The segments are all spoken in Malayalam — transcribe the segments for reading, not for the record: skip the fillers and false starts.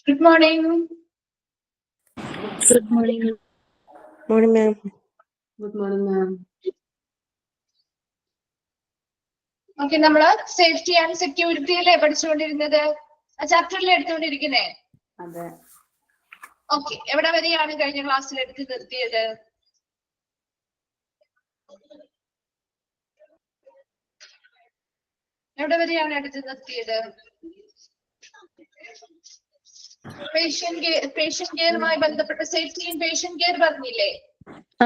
Good morning. Good morning. Morning, ma'am. Good morning, ma'am. Okay, നമ്മള് സേഫ്റ്റി ആൻഡ് സെക്യൂരിറ്റി അല്ലേ പഠിച്ചുകൊണ്ടിരുന്നത്? ആ ചാപ്റ്ററിൽ എടുത്തുകൊണ്ടിരിക്കുന്നേ. അതെ. ഓക്കെ, എവിടെ വരെയാണ് കഴിഞ്ഞ ക്ലാസ്സിൽ എടുത്ത് നിർത്തിയത്? എവിടെ വരെയാണ് എടുത്ത് നിർത്തിയത്? പേഷ്യന്റ് കെയറുമായി ബന്ധപ്പെട്ട സേഫ്റ്റി ഇൻ പേഷ്യന്റ് കെയർ പറഞ്ഞില്ലേ?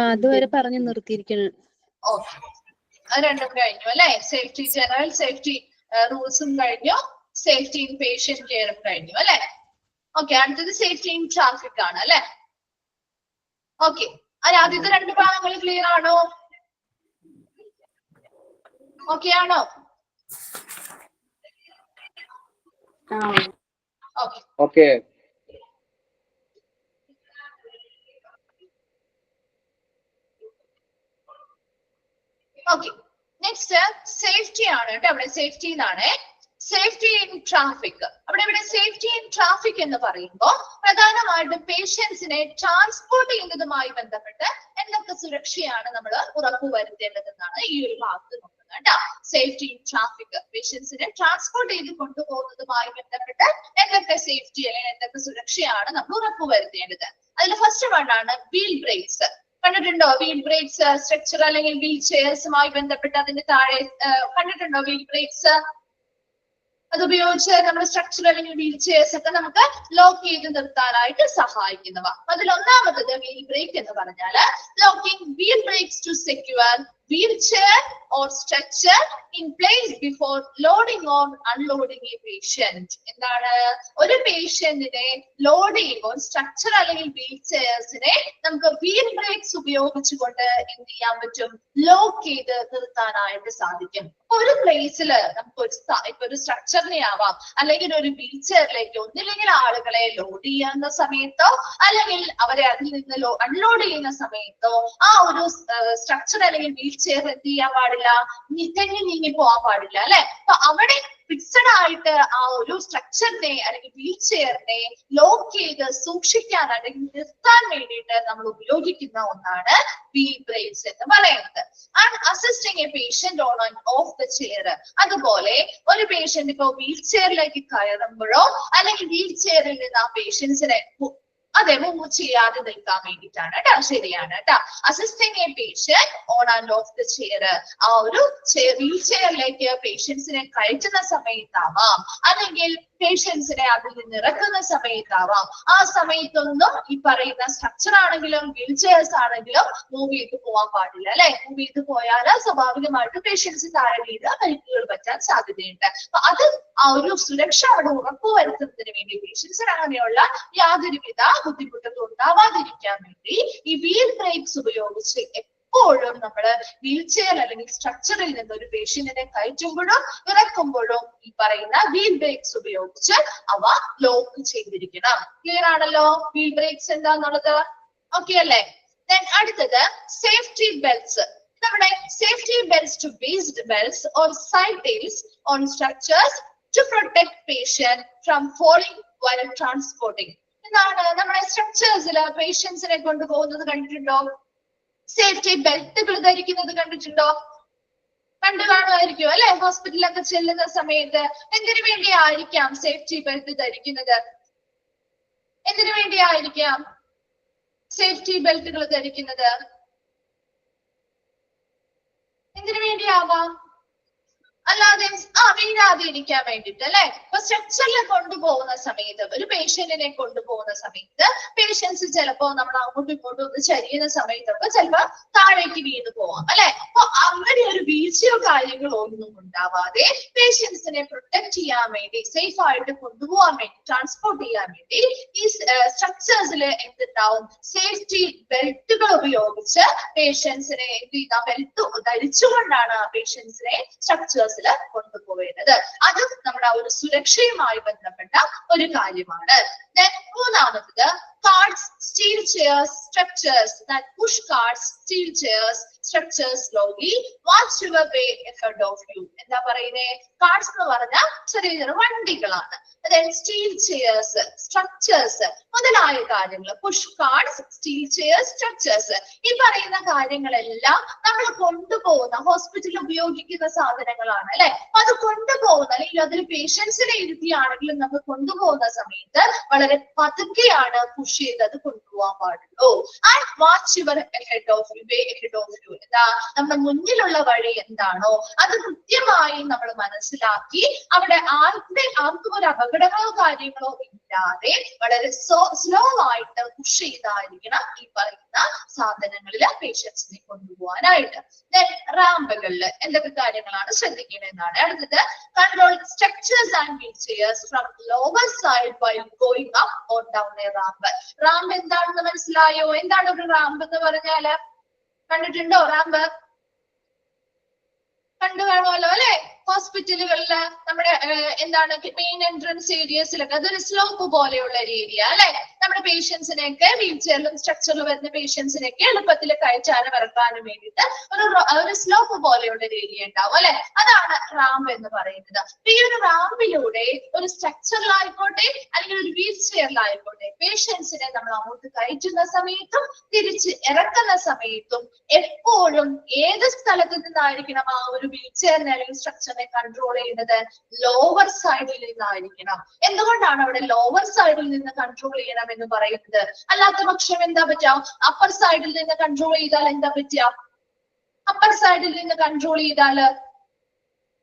അതുവരെ പറഞ്ഞു നിർത്തിയിരിക്കണം. ഓക്കെ, അത് രണ്ടും കഴിഞ്ഞു അല്ലെ? സേഫ്റ്റി ജനറൽ സേഫ്റ്റി റൂൾസും കഴിഞ്ഞു, സേഫ്റ്റി ഇൻ പേഷ്യന്റ് കെയറും കഴിഞ്ഞു അല്ലെ? ഓക്കെ, അടുത്തത് സേഫ്റ്റി ഇൻ ട്രാഫിക് ആണ് അല്ലെ? ഓക്കെ, അത് ആദ്യത്തെ രണ്ട് ഭാഗങ്ങൾ ക്ലിയർ ആണോ? ഓക്കെ ആണോ? Okay. Okay. Okay, next safety ആണ് കേട്ടോ. അവിടെ സേഫ്റ്റി എന്നാണ് സേഫ്റ്റി ഇൻ ട്രാഫിക്. അവിടെ സേഫ്റ്റി ഇൻ ട്രാഫിക് എന്ന് പറയുമ്പോൾ പ്രധാനമായിട്ടും പേഷ്യൻസിനെ ട്രാൻസ്പോർട്ട് ചെയ്യുന്നതുമായി ബന്ധപ്പെട്ട് എന്തൊക്കെ സുരക്ഷയാണ് നമ്മൾ ഉറപ്പുവരുത്തേണ്ടതെന്നാണ് ഈ ഒരു ഭാഗത്ത് നോക്കുന്നത് കേട്ടോ. സേഫ്റ്റി ഇൻ ട്രാഫിക്, പേഷ്യൻസിനെ ട്രാൻസ്പോർട്ട് ചെയ്ത് കൊണ്ടുപോകുന്നതുമായി ബന്ധപ്പെട്ട് എന്തൊക്കെ സേഫ്റ്റി അല്ലെങ്കിൽ എന്തൊക്കെ സുരക്ഷയാണ് നമ്മൾ ഉറപ്പുവരുത്തേണ്ടത്. അതിൽ ഫസ്റ്റ് വൺ ആണ് വീൽ ബ്രേക്സ്. കണ്ടിട്ടുണ്ടോ വീൽ ബ്രേക്സ്? സ്ട്രക്ചർ അല്ലെങ്കിൽ വീൽ ചെയർസുമായി ബന്ധപ്പെട്ട് അതിന്റെ താഴെ കണ്ടിട്ടുണ്ടോ വീൽ ബ്രേക്സ്? അത് ഉപയോഗിച്ച് നമ്മുടെ സ്ട്രക്ചർ അല്ലെങ്കിൽ വീൽ ചെയർസ് ഒക്കെ നമുക്ക് ലോക്ക് ചെയ്ത് നിർത്താനായിട്ട് സഹായിക്കുന്നവ. അതിൽ ഒന്നാമത്തത് വീൽ ബ്രേക്ക് എന്ന് പറഞ്ഞാല് locking wheel brakes to secure wheelchair or structure in place before loading or unloading a patient. എന്താണ്? ഒരു പേഷ്യന്റിനെ ലോഡ് ചെയ്യുമ്പോൾ സ്ട്രക്ചർ അല്ലെങ്കിൽ വീൽ ചെയർസിനെ നമുക്ക് വീൽ ബ്രേക്സ് ഉപയോഗിച്ചുകൊണ്ട് എന്ത് ചെയ്യാൻ പറ്റും? ലോക്ക് ചെയ്ത് നിർത്താനായിട്ട് സാധിക്കും. ഒരു പ്ലേസിൽ നമുക്ക് ഒരു സ്ട്രക്ചറിനെ ആവാം അല്ലെങ്കിൽ ഒരു വീൽ ചെയറിലേക്ക് ഒന്നില്ലെങ്കിൽ ആളുകളെ ലോഡ് ചെയ്യുന്ന സമയത്തോ അല്ലെങ്കിൽ അവരെ അതിൽ നിന്ന് അൺലോഡ് ചെയ്യുന്ന സമയത്തോ ആ ഒരു സ്ട്രക്ചർ അല്ലെങ്കിൽ വീൽ ചെയർ എന്ത് ചെയ്യാൻ പാടില്ല? തെന്നി നീങ്ങി പോകാൻ പാടില്ല അല്ലെ? അപ്പൊ അവിടെ ഫിക്സഡ് ആയിട്ട് ആ ഒരു സ്ട്രക്ചറിനെ അല്ലെങ്കിൽ വീൽ ചെയറിനെ ലോക്ക് ചെയ്ത് സൂക്ഷിക്കാൻ അല്ലെങ്കിൽ നിർത്താൻ വേണ്ടിയിട്ട് നമ്മൾ ഉപയോഗിക്കുന്ന ഒന്നാണ് വീൽ ബ്രേക്സ് എന്ന് പറയുന്നത്. And assisting A patient on and of the chair. അതുപോലെ ഒരു പേഷ്യന്റ് ഇപ്പോ വീൽ ചെയറിലേക്ക് കയറുമ്പോഴോ അല്ലെങ്കിൽ വീൽ ചെയറിൽ നിന്ന് ആ പേഷ്യൻസിനെ അതെ മൂവ് ചെയ്യാതെ നിൽക്കാൻ വേണ്ടിയിട്ടാണ് കേട്ടോ. ശരിയാണ് കേട്ടോ. Assisting A patient on and of the chair. ആ ഒരു വീൽ ചെയറിലേക്ക് പേഷ്യൻസിനെ കയറ്റുന്ന സമയത്താവാം അല്ലെങ്കിൽ പേഷ്യൻസിനെ അതിൽ നിന്ന് ഇറക്കുന്ന സമയത്താവാം. ആ സമയത്തൊന്നും ഈ പറയുന്ന സ്ട്രക്ചർ ആണെങ്കിലും വീൽ ചെയർസ് ആണെങ്കിലും മൂവ് ചെയ്ത് പോകാൻ പാടില്ല അല്ലെ? മൂവ് ചെയ്ത് പോയാൽ സ്വാഭാവികമായിട്ട് പേഷ്യൻസ് താഴെ വീട് പരിക്കുകൾ പറ്റാൻ സാധ്യതയുണ്ട്. അപ്പൊ അത് ആ ഒരു സുരക്ഷ അവിടെ ഉറപ്പുവരുത്തുന്നതിന് വേണ്ടി പേഷ്യൻസിന് അങ്ങനെയുള്ള യാതൊരുവിധ ബുദ്ധിമുട്ടുകൾ ഉണ്ടാവാതിരിക്കാൻ വേണ്ടി ഈ വീൽ ബ്രേക്സ് ഉപയോഗിച്ച് എപ്പോഴും നമ്മള് വീൽ ചെയർ അല്ലെങ്കിൽ സ്ട്രക്ചറിൽ നിന്ന് ഒരു പേഷ്യന്റിനെ കയറ്റുമ്പോഴും ഇറക്കുമ്പോഴും ഈ പറയുന്ന വീൽ ബ്രേക്സ് ഉപയോഗിച്ച് അവ ലോക്ക് ചെയ്തിരിക്കണം. ക്ലിയർ ആണല്ലോ വീൽ ബ്രേക്സ് എന്താന്നുള്ളത്? ഓക്കെ അല്ലേ? അടുത്തത് സേഫ്റ്റി ബെൽറ്റ്സ്. നമ്മുടെ safety belts to based belts or side tails on structures to protect patient from falling while transporting. എന്താണ്? നമ്മുടെ സ്ട്രക്ചേഴ്സിൽ പേഷ്യൻസിനെ കൊണ്ടുപോകുന്നത് കണ്ടിട്ടുണ്ടോ? സേഫ്റ്റി ബെൽറ്റുകൾ ധരിക്കുന്നത് കണ്ടിട്ടുണ്ടോ? കണ്ടു കാണുമായിരിക്കും അല്ലെ? ഹോസ്പിറ്റലിലൊക്കെ ചെല്ലുന്ന സമയത്ത് എന്തിനു വേണ്ടിയായിരിക്കാം സേഫ്റ്റി ബെൽറ്റ് ധരിക്കുന്നത്? എന്തിനു വേണ്ടിയായിരിക്കാം സേഫ്റ്റി ബെൽറ്റുകൾ ധരിക്കുന്നത്? എന്തിനു വേണ്ടിയാവാം? അല്ലാതെ വീഴാതെ ഇരിക്കാൻ വേണ്ടിട്ട് അല്ലെ? ഇപ്പൊ സ്ട്രക്ചറിൽ കൊണ്ടുപോകുന്ന സമയത്ത് ഒരു പേഷ്യന്റിനെ കൊണ്ടുപോകുന്ന സമയത്ത് പേഷ്യൻസ് ചിലപ്പോ നമ്മൾ അങ്ങോട്ടും ഇങ്ങോട്ടും ഒന്ന് ചരിയുന്ന സമയത്തൊക്കെ ചിലപ്പോ താഴേക്ക് വീണ് പോവാം അല്ലെ? അപ്പൊ അങ്ങനെ ഒരു വീഴ്ചയോ കാര്യങ്ങളോ ഒന്നും ഉണ്ടാവാതെ പേഷ്യൻസിനെ പ്രൊട്ടക്ട് ചെയ്യാൻ വേണ്ടി സേഫ് ആയിട്ട് കൊണ്ടുപോകാൻ വേണ്ടി ട്രാൻസ്പോർട്ട് ചെയ്യാൻ വേണ്ടി ഈ സ്ട്രക്ചേഴ്സിൽ എന്തുണ്ടാവും? സേഫ്റ്റി ബെൽറ്റുകൾ ഉപയോഗിച്ച് പേഷ്യൻസിനെ എന്ത് ചെയ്താൽ ബെൽറ്റ് ധരിച്ചുകൊണ്ടാണ് പേഷ്യൻസിനെ സ്ട്രക്ചേഴ്സ് കൊണ്ടുപോകുന്നത്. അതും നമ്മുടെ ഒരു സുരക്ഷയുമായി ബന്ധപ്പെട്ട ഒരു കാര്യമാണ്. മൂന്നാമത്തത് carts, steel chairs, structures that push carts, steel chairs, structure slowly. Watch your way ahead of you. എന്താ പറയുന്നേ? കാർഡ്സ് എന്ന് പറഞ്ഞാൽ ചെറിയ ചെറിയ വണ്ടികളാണ്. അതായത് സ്റ്റീൽ ചെയർസ്, സ്ട്രക്ചേഴ്സ് മുതലായ കാര്യങ്ങൾ. Push cards, steel chairs, structures, ഈ പറയുന്ന കാര്യങ്ങളെല്ലാം നമ്മൾ കൊണ്ടുപോകുന്ന ഹോസ്പിറ്റലിൽ ഉപയോഗിക്കുന്ന സാധനങ്ങളാണ് അല്ലെ. അത് കൊണ്ടുപോകുന്ന അല്ലെങ്കിൽ അതിൽ പേഷ്യൻസിനെ ഇരുത്തിയാണെങ്കിലും നമ്മൾ കൊണ്ടുപോകുന്ന സമയത്ത് വളരെ പതുക്കെയാണ് പുഷ് ചെയ്ത് അത് കൊണ്ടുപോകാൻ പാടുള്ളൂ. And watch your head of you, way head of you. എന്താ നമ്മുടെ മുന്നിലുള്ള വഴി എന്താണോ അത് കൃത്യമായി നമ്മൾ മനസ്സിലാക്കി അവിടെ ആർക്കും ഒരു അപകടങ്ങളോ കാര്യങ്ങളോ ഇല്ലാതെ വളരെ സ്ലോ ആയിട്ട് പുഷ് ചെയ്തായിരിക്കണം ഈ പറയുന്ന സാധനങ്ങളില് പേഷ്യൻസിനെ കൊണ്ടുപോകാനായിട്ട്. റാമ്പുകളിൽ എന്തൊക്കെ കാര്യങ്ങളാണ് ശ്രദ്ധിക്കണമെന്നാണ് അടുത്തത്. Control structures and wheel chairs from lower side while going up or down A ramp. Ramp എന്താണെന്ന് മനസ്സിലായോ? എന്താണ് ഒരു റാമ്പ് എന്ന് പറഞ്ഞാല്? കണ്ടിട്ടുണ്ടോ റാമ്പ്? കണ്ടു കാണുമല്ലോ അല്ലെ. ഹോസ്പിറ്റലുകളില് നമ്മുടെ എന്താണ് മെയിൻ എൻട്രൻസ് ഏരിയസിലൊക്കെ അതൊരു സ്ലോപ്പ് പോലെയുള്ള ഒരു ഏരിയ അല്ലെ. നമ്മുടെ പേഷ്യൻസിനെയൊക്കെ വീൽ ചെയറിലും സ്ട്രക്ചറിലും വരുന്ന പേഷ്യൻസിനെയൊക്കെ എളുപ്പത്തിൽ കയറ്റാനും ഇറക്കാനും വേണ്ടിയിട്ട് ഒരു സ്ലോപ്പ് പോലെയുള്ള ഒരു ഏരിയ ഉണ്ടാവും അല്ലെ. അതാണ് റാമ്പ് എന്ന് പറയുന്നത്. ഈ ഒരു റാമ്പിലൂടെ ഒരു സ്ട്രക്ചറിലായിക്കോട്ടെ അല്ലെങ്കിൽ ഒരു വീൽ ചെയറിലായിക്കോട്ടെ പേഷ്യൻസിനെ നമ്മൾ അങ്ങോട്ട് കയറ്റുന്ന സമയത്തും തിരിച്ച് ഇറക്കുന്ന സമയത്തും എപ്പോഴും ഏത് സ്ഥലത്ത് നിന്നായിരിക്കണം ആ ഒരു വീൽ ചെയറിനെ അല്ലെങ്കിൽ സ്ട്രക്ചറിനെ കൺട്രോൾ ചെയ്യുന്നത്? ലോവർ സൈഡിൽ നിന്നായിരിക്കണം. എന്തുകൊണ്ടാണ് അവിടെ ലോവർ സൈഡിൽ നിന്ന് കൺട്രോൾ ചെയ്യണം എന്ന് പറയുന്നത്? അല്ലാത്ത പക്ഷം എന്താ പറ്റുക? അപ്പർ സൈഡിൽ നിന്ന് കൺട്രോൾ ചെയ്താൽ എന്താ പറ്റുക? അപ്പർ സൈഡിൽ നിന്ന് കൺട്രോൾ ചെയ്താല്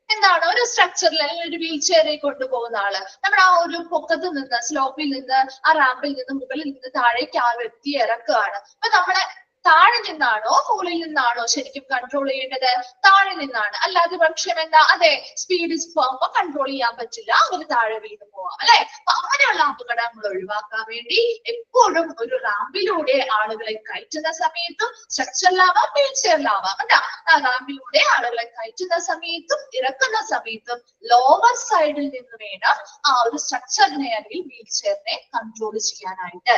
എന്താണ്? ഒരു സ്ട്രക്ചറിൽ അല്ലെങ്കിൽ ഒരു വീൽ ചെയറിൽ കൊണ്ടുപോകുന്ന ആള് നമ്മൾ ആ ഒരു പൊക്കത്ത് നിന്ന് സ്ലോപ്പിൽ നിന്ന് ആ റാമ്പിൽ നിന്ന് മുകളിൽ നിന്ന് താഴേക്ക് ആ വ്യക്തി ഇറക്കുകയാണ്. അപ്പൊ നമ്മളെ താഴെ നിന്നാണോ മുകളിൽ നിന്നാണോ ശരിക്കും കൺട്രോൾ ചെയ്യേണ്ടത്? താഴെ നിന്നാണ്. അല്ലാതെ പക്ഷം എന്താ? അതെ, സ്പീഡ് പോകുമ്പോ കൺട്രോൾ ചെയ്യാൻ പറ്റില്ല, അവര് താഴെ വീണ് പോവാം അല്ലെ. അപ്പൊ അങ്ങനെയുള്ള അപകടങ്ങൾ ഒഴിവാക്കാൻ വേണ്ടി എപ്പോഴും ഒരു റാമ്പിലൂടെ ആളുകളെ കയറ്റുന്ന സമയത്തും സ്ട്രക്ചറിലാവാം വീൽ ചെയറിലാവാം കേട്ടാ, ആ റാമ്പിലൂടെ ആളുകളെ കയറ്റുന്ന സമയത്തും ഇറക്കുന്ന സമയത്തും ലോവർ സൈഡിൽ നിന്ന് വേണം ആ ഒരു സ്ട്രക്ചറിനെ അല്ലെങ്കിൽ വീൽ ചെയറിനെ കൺട്രോൾ ചെയ്യാനായിട്ട്.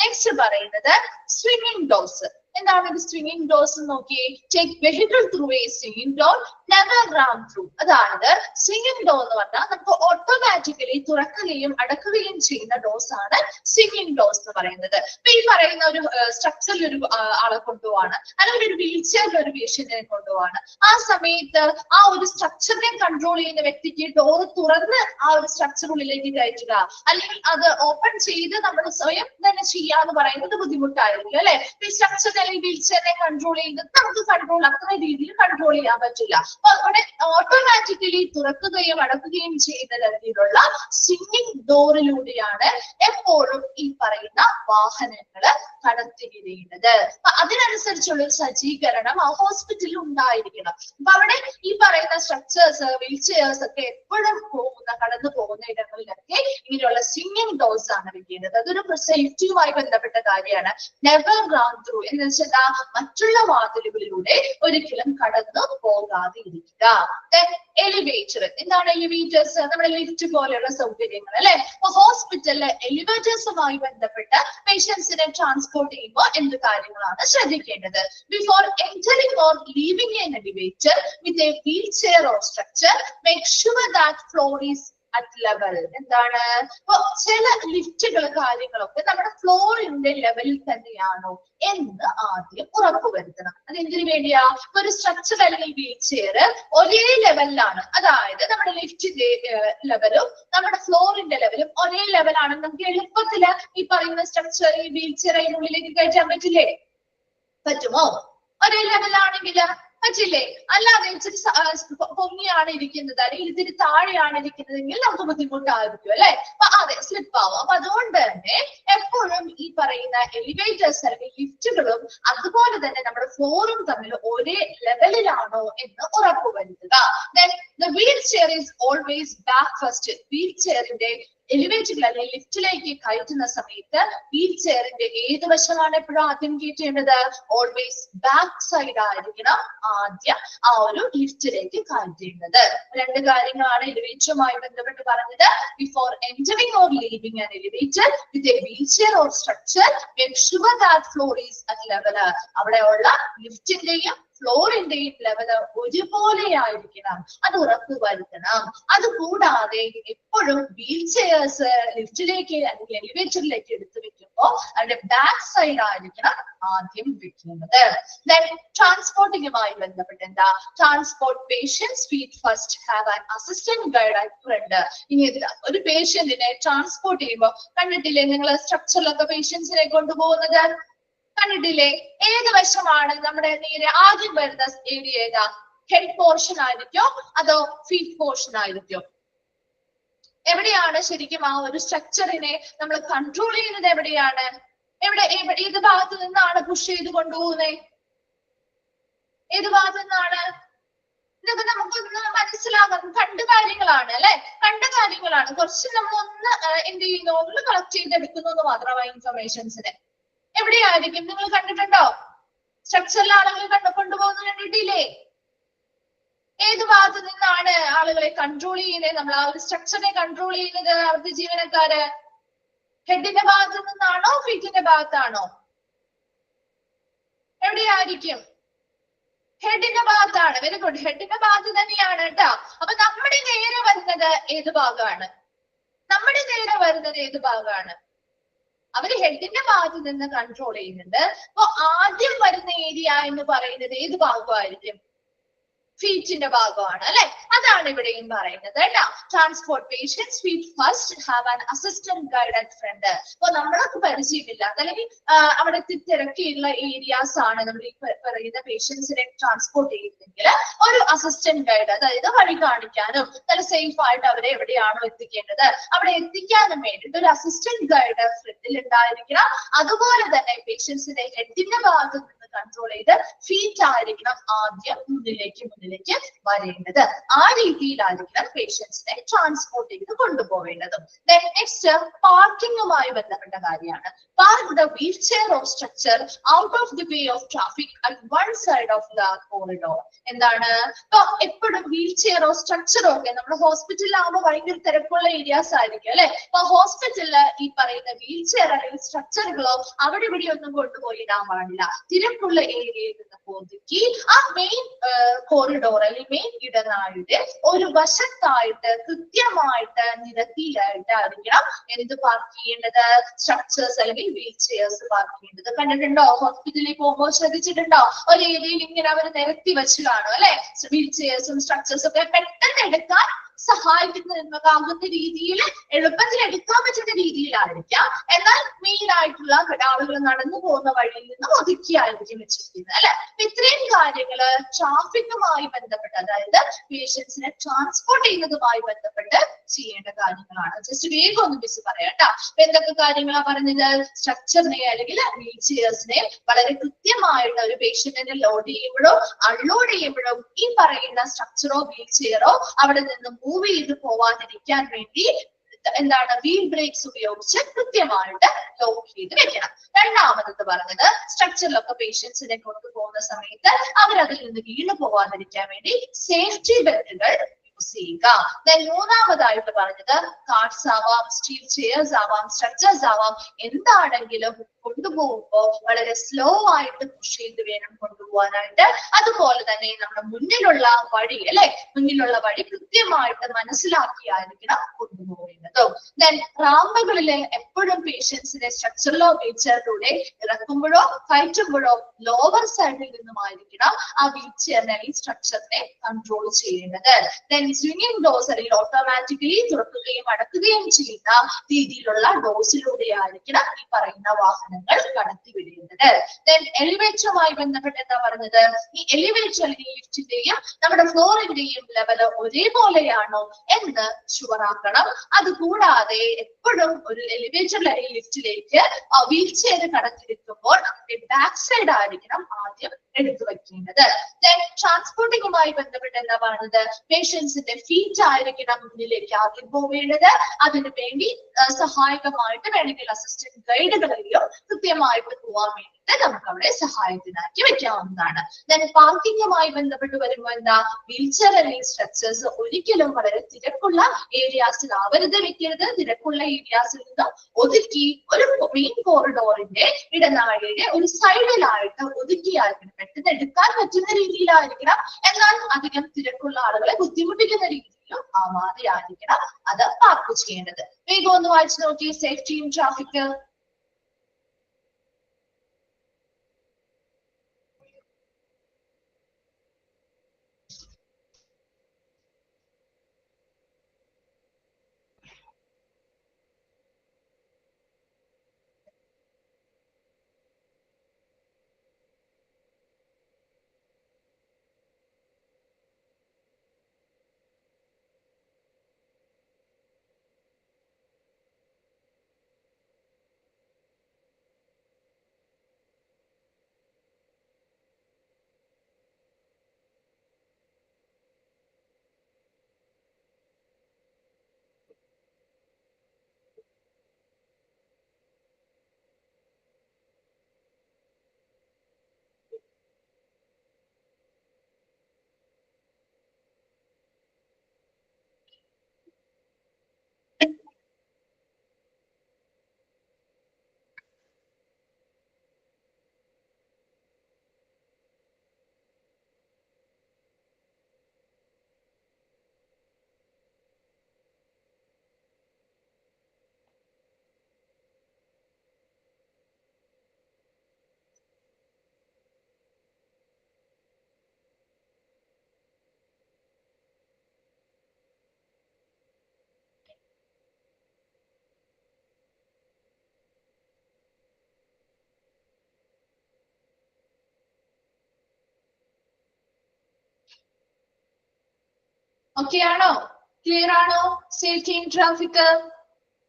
നെക്സ്റ്റ് പറയുന്നത് സ്വിംഗിങ് ഡോസ്. എന്താണ് ഒരു സ്വിംഗിങ് ഡോസ് നോക്കിയേ. Take vehicle through A swinging door, never Ram through. അതായത് സ്വിംഗിങ് ഡോർ എന്ന് പറഞ്ഞാൽ നമുക്ക് ഓട്ടോമാറ്റിക്കലി തുറക്കുകയും അടക്കുകയും ചെയ്യുന്ന ഡോസ് ആണ് സ്വിംഗിങ് ഡോസ് എന്ന് പറയുന്നത്. അപ്പൊ ഈ പറയുന്ന ഒരു സ്ട്രക്ചറിൽ ഒരു ആളെ കൊണ്ടുപോവാണ് അല്ലെങ്കിൽ ഒരു വീൽ ചെയറിൽ ഒരു പേഷ്യന്റിനെ കൊണ്ടുപോവാണ്. ആ സമയത്ത് ആ ഒരു സ്ട്രക്ചറിനെ കൺട്രോൾ ചെയ്യുന്ന വ്യക്തിക്ക് ഡോർ തുറന്ന് ആ ഒരു സ്ട്രക്ചറിനുള്ളിലേക്ക് കയറ്റുക അല്ലെങ്കിൽ അത് ഓപ്പൺ ചെയ്ത് നമ്മൾ സ്വയം തന്നെ ചെയ്യാന്ന് പറയുന്നത് ബുദ്ധിമുട്ടായിരിക്കും അല്ലെ. ഈ സ്ട്രക്ചർ അല്ലെങ്കിൽ വീൽ ചെയറിനെ കൺട്രോൾ ചെയ്യുന്നത് നമുക്ക് കൺട്രോൾ അത്ര രീതിയിൽ കൺട്രോൾ ചെയ്യാൻ പറ്റില്ല. അപ്പൊ അവിടെ ഓട്ടോമാറ്റിക്കലി തുറക്കുകയും അടക്കുകയും ചെയ്യുന്ന തരത്തിലുള്ള സ്വിംഗിങ് ഡോറിലൂടെയാണ് എപ്പോഴും ഈ പറയുന്ന വാഹനങ്ങള് കടത്തിവിടുന്നത്. അപ്പൊ അതിനനുസരിച്ചുള്ള ഒരു സജ്ജീകരണം ആ ഹോസ്പിറ്റലിൽ ഉണ്ടായിരിക്കണം. അപ്പൊ അവിടെ ഈ പറയുന്ന സ്ട്രക്ചേഴ്സ് വീൽ ചെയർസ് ഒക്കെ എപ്പോഴും കടന്നു പോകുന്ന ഇടങ്ങളിലൊക്കെ ഇങ്ങനെയുള്ള സ്വിംഗിങ് ഡോർസ് ആണ് വെക്കേണ്ടത്. അതൊരു സേഫ്റ്റിയുമായി ബന്ധപ്പെട്ട കാര്യമാണ്. നെവർ റൺ ത്രൂ എന്ന് വെച്ചാൽ മറ്റുള്ള വാതിലുകളിലൂടെ ഒരിക്കലും കടന്നു പോകാതെ ഇരിക്കുക. എലിവേറ്റർ. എന്താണ് എലിവേറ്റേഴ്സ്? നമ്മുടെ ലിഫ്റ്റ് പോലെയുള്ള സൗകര്യങ്ങൾ അല്ലെ. അപ്പൊ ഹോസ്പിറ്റലിലെ എലിവേറ്റേഴ്സുമായി ബന്ധപ്പെട്ട പേഷ്യൻസിനെ ട്രാൻസ്പോർട്ട് ചെയ്യുമ്പോൾ എന്ത് കാര്യങ്ങളാണ് ശ്രദ്ധിക്കേണ്ടത്? Before entering or leaving N elevator with a wheel chair or structure make sure that floor is at level. എന്താണ്? അപ്പൊ ചില ലിഫ്റ്റുകൾ കാര്യങ്ങളൊക്കെ നമ്മുടെ ഫ്ലോറിന്റെ ലെവലിൽ തന്നെയാണോ എന്ന് ആദ്യം ഉറപ്പുവരുത്തണം. അതെന്തിനു വേണ്ടിയാ? ഒരു സ്ട്രക്ചർ അല്ലെങ്കിൽ വീൽ ചെയർ ഒരേ ലെവലിലാണ്, അതായത് നമ്മുടെ ലിഫ്റ്റിന്റെ ലെവലും നമ്മുടെ ഫ്ലോറിന്റെ ലെവലും ഒരേ ലെവലാണെന്ന് നമുക്ക് എളുപ്പത്തില് ഈ പറയുന്ന സ്ട്രക്ചർ ഈ വീൽ ചെയർ അതിനുള്ളിലേക്ക് കയറ്റാൻ പറ്റില്ലേ? പറ്റുമോ? ഒരേ ലെവലാണെങ്കിൽ പറ്റില്ലേ? അല്ലാതെ ഇച്ചിരി പൊങ്ങിയാണ് ഇരിക്കുന്നത് അല്ലെങ്കിൽ ഇത്തിരി താഴെയാണ് ഇരിക്കുന്നതെങ്കിൽ നമുക്ക് ബുദ്ധിമുട്ടായിരിക്കും അല്ലെ. അപ്പൊ അതെ, സ്ലിപ്പ് ആവും. അപ്പൊ അതുകൊണ്ട് തന്നെ എപ്പോഴും ഈ പറയുന്ന എലിവേറ്റേഴ്സ് അല്ലെങ്കിൽ ലിഫ്റ്റുകളും അതുപോലെ തന്നെ നമ്മുടെ ഫ്ലോറും തമ്മിൽ ഒരേ ലെവലിലാണോ എന്ന് ഉറപ്പുവരുത്തുക. Then the wheelchair is always back first. Wheel ചെയറിന്റെ എലിവേറ്ററിൽ അല്ലെങ്കിൽ ലിഫ്റ്റിലേക്ക് കയറ്റുന്ന സമയത്ത് വീൽ ചെയറിന്റെ ഏത് വശമാണ് എപ്പോഴും ആദ്യം കയറ്റേണ്ടത്? ഓൾവേസ് ബാക്ക് സൈഡ് ആയിരിക്കണം ആദ്യം ആ ഒരു ലിഫ്റ്റിലേക്ക് കയറ്റേണ്ടത്. രണ്ട് കാര്യങ്ങളാണ് എലിവേറ്ററുമായി ബന്ധപ്പെട്ട് പറഞ്ഞത്. Before entering or leaving an elevator with a wheelchair or structure, make sure that floor is at level. അവിടെയുള്ള ലിഫ്റ്റിന്റെയും ഫ്ലോറിന്റെയും ലെവല് ഒരുപോലെ ആയിരിക്കണം, അത് ഉറപ്പുവരുത്തണം. അത് കൂടാതെ എപ്പോഴും വീൽ ചെയർസ് ലിഫ്റ്റിലേക്ക് അല്ലെങ്കിൽ എലിവേറ്ററിലേക്ക് എടുത്തു വെക്കുമ്പോൾ അതിന്റെ ബാക്ക് സൈഡ് ആയിരിക്കണം ആദ്യം വെക്കുന്നത്. ദെൻ ട്രാൻസ്പോർട്ടിങ്ങുമായി ബന്ധപ്പെട്ട് എന്താ? Transport patients feet first, have an assistant guide at front. ഇനി ഒരു പേഷ്യന്റിനെ ട്രാൻസ്പോർട്ട് ചെയ്യുമ്പോൾ കണ്ടിട്ടില്ലേ നിങ്ങൾ സ്ട്രക്ചറിലൊക്കെ പേഷ്യൻസിനെ കൊണ്ടുപോകുന്നത്? കണ്ടിട്ടില്ലേ? ഏത് വശമാണ് നമ്മുടെ നേരെ ആദ്യം വരുന്ന ഏരിയ? ഏതാ? ഹെഡ് പോർഷൻ ആയിരിക്കോ അതോ ഫീറ്റ് പോർഷൻ ആയിരിക്കോ? എവിടെയാണ് ശരിക്കും ആ ഒരു സ്ട്രക്ചറിനെ നമ്മൾ കൺട്രോൾ ചെയ്യുന്നത്? എവിടെയാണ്? ഏത് ഭാഗത്ത് നിന്നാണ് പുഷ് ചെയ്ത് കൊണ്ടുപോകുന്നത്? ഏത് ഭാഗത്ത് നിന്നാണ്? ഇതൊക്കെ നമുക്കൊന്ന് മനസ്സിലാകാം. കണ്ട കാര്യങ്ങളാണ് അല്ലെ, കണ്ട കാര്യങ്ങളാണ്. കുറച്ച് നമ്മൾ ഒന്ന് എന്ത് ചെയ്യുന്നു, ഒന്ന് കളക്ട് ചെയ്തെടുക്കുന്നു മാത്രമാണ് ഇൻഫർമേഷൻസിനെ. എവിടെയായിരിക്കും? നിങ്ങൾ കണ്ടിട്ടുണ്ടോ? സ്ട്രക്ചറിൽ ആളുകൾ കൊണ്ടുപോകുന്നത് കണ്ടിട്ടില്ലേ? ഏത് ഭാഗത്ത് നിന്നാണ് ആളുകളെ കൺട്രോൾ ചെയ്യുന്നത്? നമ്മൾ ആ ഒരു സ്ട്രക്ചറിനെ കൺട്രോൾ ചെയ്യുന്നത് അവിടുത്തെ ജീവനക്കാര് ഹെഡിന്റെ ഭാഗത്ത് നിന്നാണോ ഫീറ്റിന്റെ ഭാഗത്താണോ? എവിടെയായിരിക്കും? ഹെഡിന്റെ ഭാഗത്താണ്. വെരി ഗുഡ്, ഹെഡിന്റെ ഭാഗത്ത് തന്നെയാണ് കേട്ടോ. അപ്പൊ നമ്മുടെ നേരെ വരുന്നത് ഏത് ഭാഗമാണ്? നമ്മുടെ നേരെ വരുന്നത് ഏത് ഭാഗമാണ്? അവര് ഹെഡിന്റെ ഭാഗത്ത് നിന്ന് കൺട്രോൾ ചെയ്യുന്നുണ്ട്. അപ്പൊ ആദ്യം വരുന്ന ഏരിയ എന്ന് പറയുന്നത് ഏത് ഭാഗമായിരിക്കും? ഫീറ്റിന്റെ ഭാഗമാണ് അല്ലെ. അതാണ് ഇവിടെയും പറയുന്നത് കേട്ടോ. Transport patients feet first, have an assistant guide at front. അപ്പൊ നമ്മളൊക്കെ പരിചയമില്ലാത്ത അല്ലെങ്കിൽ അവിടെ തിരക്കിയുള്ള ഏരിയാസ് ആണ് നമ്മൾ ഈ പറയുന്ന പേഷ്യൻസിനെ ട്രാൻസ്പോർട്ട് ചെയ്യുന്നെങ്കിൽ ഒരു അസിസ്റ്റന്റ് ഗൈഡ്, അതായത് വഴി കാണിക്കാനും നല്ല സേഫ് ആയിട്ട് അവരെ എവിടെയാണോ എത്തിക്കേണ്ടത് അവിടെ എത്തിക്കാനും വേണ്ടിയിട്ട് ഒരു അസിസ്റ്റന്റ് ഗൈഡ് ഫ്രണ്ടിൽ ഉണ്ടായിരിക്കണം. അതുപോലെ തന്നെ പേഷ്യൻസിന്റെ ഹെഡിന്റെ ഭാഗത്ത് നിന്ന് കൺട്രോൾ ചെയ്ത് ഫീറ്റ് ആയിരിക്കണം ആദ്യം മുന്നിലേക്ക് വരേണ്ടത്. ആ രീതിയിലായിരിക്കണം പേഷ്യൻസിനെ ട്രാൻസ്പോർട്ട് ചെയ്ത് കൊണ്ടുപോവേണ്ടത്. നെക്സ്റ്റ് പാർക്കിങ്ങുമായി ബന്ധപ്പെട്ട കാര്യമാണ്. Park the wheel chair of structure out of the way of traffic at one side of the corridor. എന്താണ്? ഇപ്പൊ എപ്പോഴും വീൽ ചെയറോ സ്ട്രക്ചറോ ഒക്കെ നമ്മുടെ ഹോസ്പിറ്റലിലാകുമ്പോൾ ഭയങ്കര തിരക്കുള്ള ഏരിയാസ് ആയിരിക്കും അല്ലെ. അപ്പൊ ഹോസ്പിറ്റലില് ഈ പറയുന്ന വീൽ ചെയർ അല്ലെങ്കിൽ സ്ട്രക്ചറുകളോ അവിടെ ഇവിടെ ഒന്നും കൊണ്ടുപോയി ഇടാൻ പാടില്ല. തിരക്കുള്ള ഏരിയയിൽ നിന്ന് ഒതുക്കി ആ മെയിൻ കോറിഡോർ അല്ലെങ്കിൽ മെയിൻ ഇടനാഴിയുടെ ഒരു വശത്തായിട്ട് കൃത്യമായിട്ട് നിരത്തിയിലായിട്ട് ആയിരിക്കണം എന്ത് പാർക്ക് ചെയ്യേണ്ടത്? സ്ട്രക്ചേഴ്സ് അല്ലെങ്കിൽ വീൽ ചെയർസ് പാർക്ക് ചെയ്യേണ്ടത്. കണ്ടിട്ടുണ്ടോ? ഹോസ്പിറ്റലിൽ പോകുമ്പോൾ ശ്രദ്ധിച്ചിട്ടുണ്ടോ? ഒരു ഏരിയയിൽ ഇങ്ങനെ അവർ നിരത്തി വെച്ച് കാണും അല്ലെ. വീൽ ചെയർസും സ്ട്രക്ചേഴ്സും ഒക്കെ പെട്ടെന്ന് എടുക്കാൻ സഹായിക്കുന്നതാകുന്ന രീതിയിൽ എളുപ്പത്തിൽ എടുക്കാൻ പറ്റുന്ന രീതിയിലായിരിക്കാം. എന്നാൽ മെയിൻ ആയിട്ടുള്ള ആളുകൾ നടന്നു പോകുന്ന വഴിയിൽ നിന്ന് ഒതുക്കിയായിരിക്കും വെച്ചിരിക്കുന്നത് അല്ലെ. ഇത്രയും കാര്യങ്ങള് ട്രാഫിക്കുമായി ബന്ധപ്പെട്ട്, അതായത് പേഷ്യൻസിനെ ട്രാൻസ്പോർട്ട് ചെയ്യുന്നതുമായി ബന്ധപ്പെട്ട് ചെയ്യേണ്ട കാര്യങ്ങളാണ്. ജസ്റ്റ് വേഗം ഒന്ന് മിസ് പറയാം കേട്ടോ. എന്തൊക്കെ കാര്യങ്ങളാണ് പറഞ്ഞത്? സ്ട്രക്ചറിനെ അല്ലെങ്കിൽ വീൽ ചെയർസിനെ വളരെ കൃത്യമായിട്ട് ഒരു പേഷ്യന്റിനെ ലോഡ് ചെയ്യുമ്പോഴോ അൺലോഡ് ചെയ്യുമ്പോഴോ ഈ പറയുന്ന സ്ട്രക്ചറോ വീൽ ചെയറോ അവിടെ നിന്ന് മൂവ് ചെയ്ത് പോവാതിരിക്കാൻ വേണ്ടി എന്താണ്? വീൽ ബ്രേക്സ് ഉപയോഗിച്ച് കൃത്യമായിട്ട് ലോക്ക് ചെയ്ത് വെക്കണം. രണ്ടാമത് പറഞ്ഞത് സ്ട്രക്ചറിലൊക്കെ പേഷ്യൻസിനെ കൊണ്ടുപോകുന്ന സമയത്ത് അവരതിൽ നിന്ന് വീണ് പോവാതിരിക്കാൻ വേണ്ടി സേഫ്റ്റി ബെൽറ്റുകൾ യൂസ് ചെയ്യുക. മൂന്നാമതായിട്ട് പറഞ്ഞത് കാർഡ്സ് ആവാം, സ്റ്റീൽ ചെയർസ് ആവാം, സ്ട്രക്ചേഴ്സ് ആവാം, എന്താണെങ്കിലും കൊണ്ടുപോകുമ്പോൾ വളരെ സ്ലോ ആയിട്ട് പുഷ് ചെയ്ത് വേണം കൊണ്ടുപോകാനായിട്ട്. അതുപോലെ തന്നെ നമ്മുടെ മുന്നിലുള്ള വഴി അല്ലെ, മുന്നിലുള്ള വഴി കൃത്യമായിട്ട് മനസ്സിലാക്കിയായിരിക്കണം കൊണ്ടുപോകുന്നത്. റാമ്പുകളിലെ എപ്പോഴും പേഷ്യൻസിനെ സ്ട്രക്ചറിലോ വീൽചെയറിലൂടെ ഇറക്കുമ്പോഴോ കയറ്റുമ്പോഴോ ലോവർ സൈഡിൽ നിന്നുമായിരിക്കണം ആ വീൽചെയറിനെ ഈ സ്ട്രക്ചറിനെ കൺട്രോൾ ചെയ്യേണ്ടത്. സ്വിംഗിങ് ഡോസ് അല്ലെങ്കിൽ ഓട്ടോമാറ്റിക്കലി തുറക്കുകയും അടക്കുകയും ചെയ്യുന്ന രീതിയിലുള്ള ഡോസിലൂടെ ആയിരിക്കണം ഈ പറയുന്ന വാഹനങ്ങൾ കടത്തിവിടേണ്ടത്. എലിവേറ്ററുമായി ബന്ധപ്പെട്ട് എന്താ പറഞ്ഞത്? ഈ എലിവേറ്റർ അല്ലെങ്കിൽ ലിഫ്റ്റിന്റെയും നമ്മുടെ ഫ്ലോറിന്റെയും ലെവല് ഒരേപോലെയാണോ എന്ന് ഷുവറാക്കണം. അതുകൂടാതെ എപ്പോഴും ഒരു എലിവേറ്റർ അല്ലെങ്കിൽ ലിഫ്റ്റിലേക്ക് വീൽ ചെയർ കടത്തിവെക്കുമ്പോൾ ഡോറിന്റെ ബാക്ക് സൈഡ് ആയിരിക്കണം ആദ്യം എടുത്തു വെക്കേണ്ടത്. ദെൻ ട്രാൻസ്പോർട്ടിങ്ങുമായി ബന്ധപ്പെട്ട് എന്താ പറയുന്നത്, പേഷ്യൻസിന്റെ ഫീറ്റ് ആയിരിക്കണം മുന്നിലേക്ക് ആദ്യം പോവേണ്ടത്. അതിനു വേണ്ടി സഹായകമായിട്ട് വേണമെങ്കിൽ അസിസ്റ്റന്റ് ഗൈഡുകളെയോ കൃത്യമായിട്ട് പോവാൻ വേണ്ടിയിട്ട് നമുക്ക് അവിടെ സഹായത്തിനാക്കി വെക്കാവുന്നതാണ്. ദെൻ പാർക്കിങ്ങുമായി ബന്ധപ്പെട്ട് വരുമ്പോൾ എന്താ, വീൽചെയർ അല്ലെങ്കിൽ സ്ട്രെച്ചേഴ്സ് ഒരിക്കലും വളരെ തിരക്കുള്ള ഏരിയാസിൽ ആവരുത് വെക്കരുത്. തിരക്കുള്ള ഏരിയാസിൽ നിന്ന് ഒതുക്കി ഒരു മെയിൻ കോറിഡോറിന്റെ ഇടനാഴിയുടെ ഒരു സൈഡിലായിട്ട് ഒതുക്കിയായിരിക്കണം, പെട്ടെന്ന് എടുക്കാൻ പറ്റുന്ന രീതിയിലായിരിക്കണം, എന്നാൽ അധികം തിരക്കുള്ള ആളുകളെ ബുദ്ധിമുട്ടിക്കുന്ന രീതിയിലും ആവാതെ ആയിരിക്കണം അത് പാർക്ക് ചെയ്യേണ്ടത്. വേഗം ഒന്ന് വായിച്ചു നോക്കി സേഫ്റ്റിയും ട്രാഫിക്. ഓക്കെ ആണോ? ക്ലിയർ ആണോ? സേഫ്റ്റി ഇൻ ട്രാഫിക്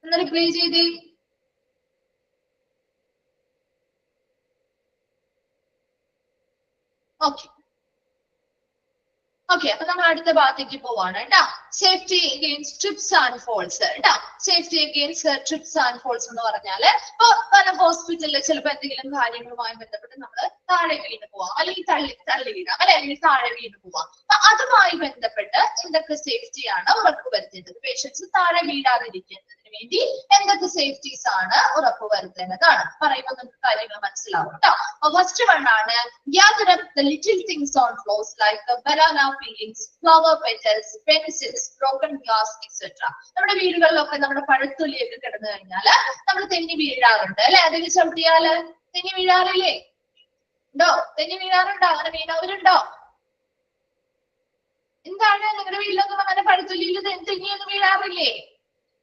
ഒന്ന് റിപ്ലൈ ചെയ്തേ. ഓക്കെ ഓക്കെ, അപ്പൊ നമ്മൾ അടുത്ത ഭാഗത്തേക്ക് പോവാണ് കേട്ടോ. Safety against trips and falls കേട്ടോ. Safety against trips and falls എന്ന് പറഞ്ഞാല് ഇപ്പൊ പല ഹോസ്പിറ്റലിൽ ചിലപ്പോ എന്തെങ്കിലും കാര്യങ്ങളുമായി ബന്ധപ്പെട്ട് നമ്മൾ താഴെ വീണ് പോവാം, അല്ലെങ്കിൽ തള്ളി വീഴാം, അല്ലെങ്കിൽ താഴെ വീണ് പോവാം. അപ്പൊ അതുമായി ബന്ധപ്പെട്ട് എന്തൊക്കെ സേഫ്റ്റിയാണ് ഉറപ്പുവരുത്തേണ്ടത്, പേഷ്യൻസ് താഴെ വീഴാതിരിക്കുന്നതിന് വേണ്ടി എന്തൊക്കെ സേഫ്റ്റീസ് ആണ് ഉറപ്പുവരുത്തേണ്ടതാണ് പറയുമ്പോൾ നമുക്ക് കാര്യങ്ങൾ മനസ്സിലാവും കേട്ടോ. ഫസ്റ്റ് വൺ ആണ് gather up the little things on floors like banana peelings, flower petals, pencils, broken glass, etc. നമ്മുടെ വീടുകളിലൊക്കെ നമ്മുടെ പഴത്തൊലിയൊക്കെ കിടന്നു കഴിഞ്ഞാല് നമ്മൾ തെന്നി വീഴാറുണ്ട് അല്ലെ? അതിൽ ചവിട്ടിയാല് തെന്നി വീഴാറില്ലേ? ഉണ്ടോ? തെന്നി വീഴാറുണ്ടോ? അങ്ങനെ വീണവരുണ്ടോ? എന്താണ് നിങ്ങളുടെ വീട്ടിലൊന്നും അങ്ങനെ പഴത്തൊലിയിൽ തെന്നിയൊന്നും വീഴാറില്ലേ?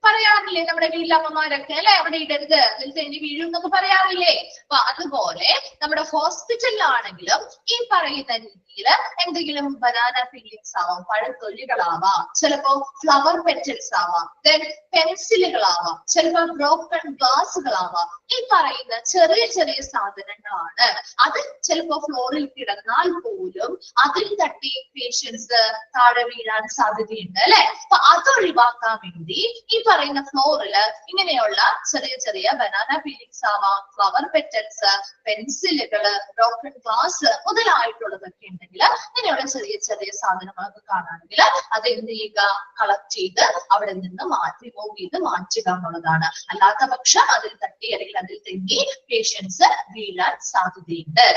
പറയാറില്ലേ നമ്മുടെ വീട്ടിലമ്മമാരൊക്കെ അല്ലെ? അവിടെ ഇടരുത്, അതിൽ തെന്നി വീഴും എന്നൊക്കെ പറയാറില്ലേ? അപ്പൊ അതുപോലെ നമ്മുടെ ഹോസ്പിറ്റലിലാണെങ്കിലും ഈ പറയുന്ന രീതിയിൽ എന്തെങ്കിലും ബനാന പീലിങ്സ് ആവാം, പഴത്തൊലികളാവാം, ചിലപ്പോ ഫ്ലവർ പെറ്റൽസ് ആവാം, ദെൻ പെൻസിലുകളാവാം, ചിലപ്പോ ബ്രോക്കൺ ഗ്ലാസുകളാവാം. ഈ പറയുന്ന ചെറിയ ചെറിയ സാധനങ്ങളാണ്. അത് ചിലപ്പോ ഫ്ലോറിൽ കിടന്നാൽ പോലും അതിൽ തട്ടി പേഷ്യൻസ് താഴെ വീഴാൻ സാധ്യതയുണ്ട് അല്ലെ? അപ്പൊ അത് ഒഴിവാക്കാൻ വേണ്ടി ഈ പറയുന്ന ഫ്ലോറില് ഇങ്ങനെയുള്ള ചെറിയ ചെറിയ ബനാന പീലിങ്സ് ആവാം, ഫ്ലവർ പെറ്റൽസ്, പെൻസിലുകള്, ബ്രോക്കൺ ഗ്ലാസ് മുതലായിട്ടുള്ളതൊക്കെ ഉണ്ടെങ്കിൽ ഇങ്ങനെയുള്ള ചെറിയ ചെറിയ സാധനങ്ങളൊക്കെ കാണുകയാണെങ്കിൽ അത് എന്ത് ചെയ്യുക, കളക്ട് ചെയ്ത് അവിടെ നിന്ന് റിമൂവ് ചെയ്ത് മാറ്റുക എന്നുള്ളതാണ്. അല്ലാത്ത പക്ഷം അതിൽ തട്ടി അല്ലെങ്കിൽ അതിൽ തെന്നി പേഷ്യൻസ് വീഴാൻ സാധ്യതയുണ്ട്.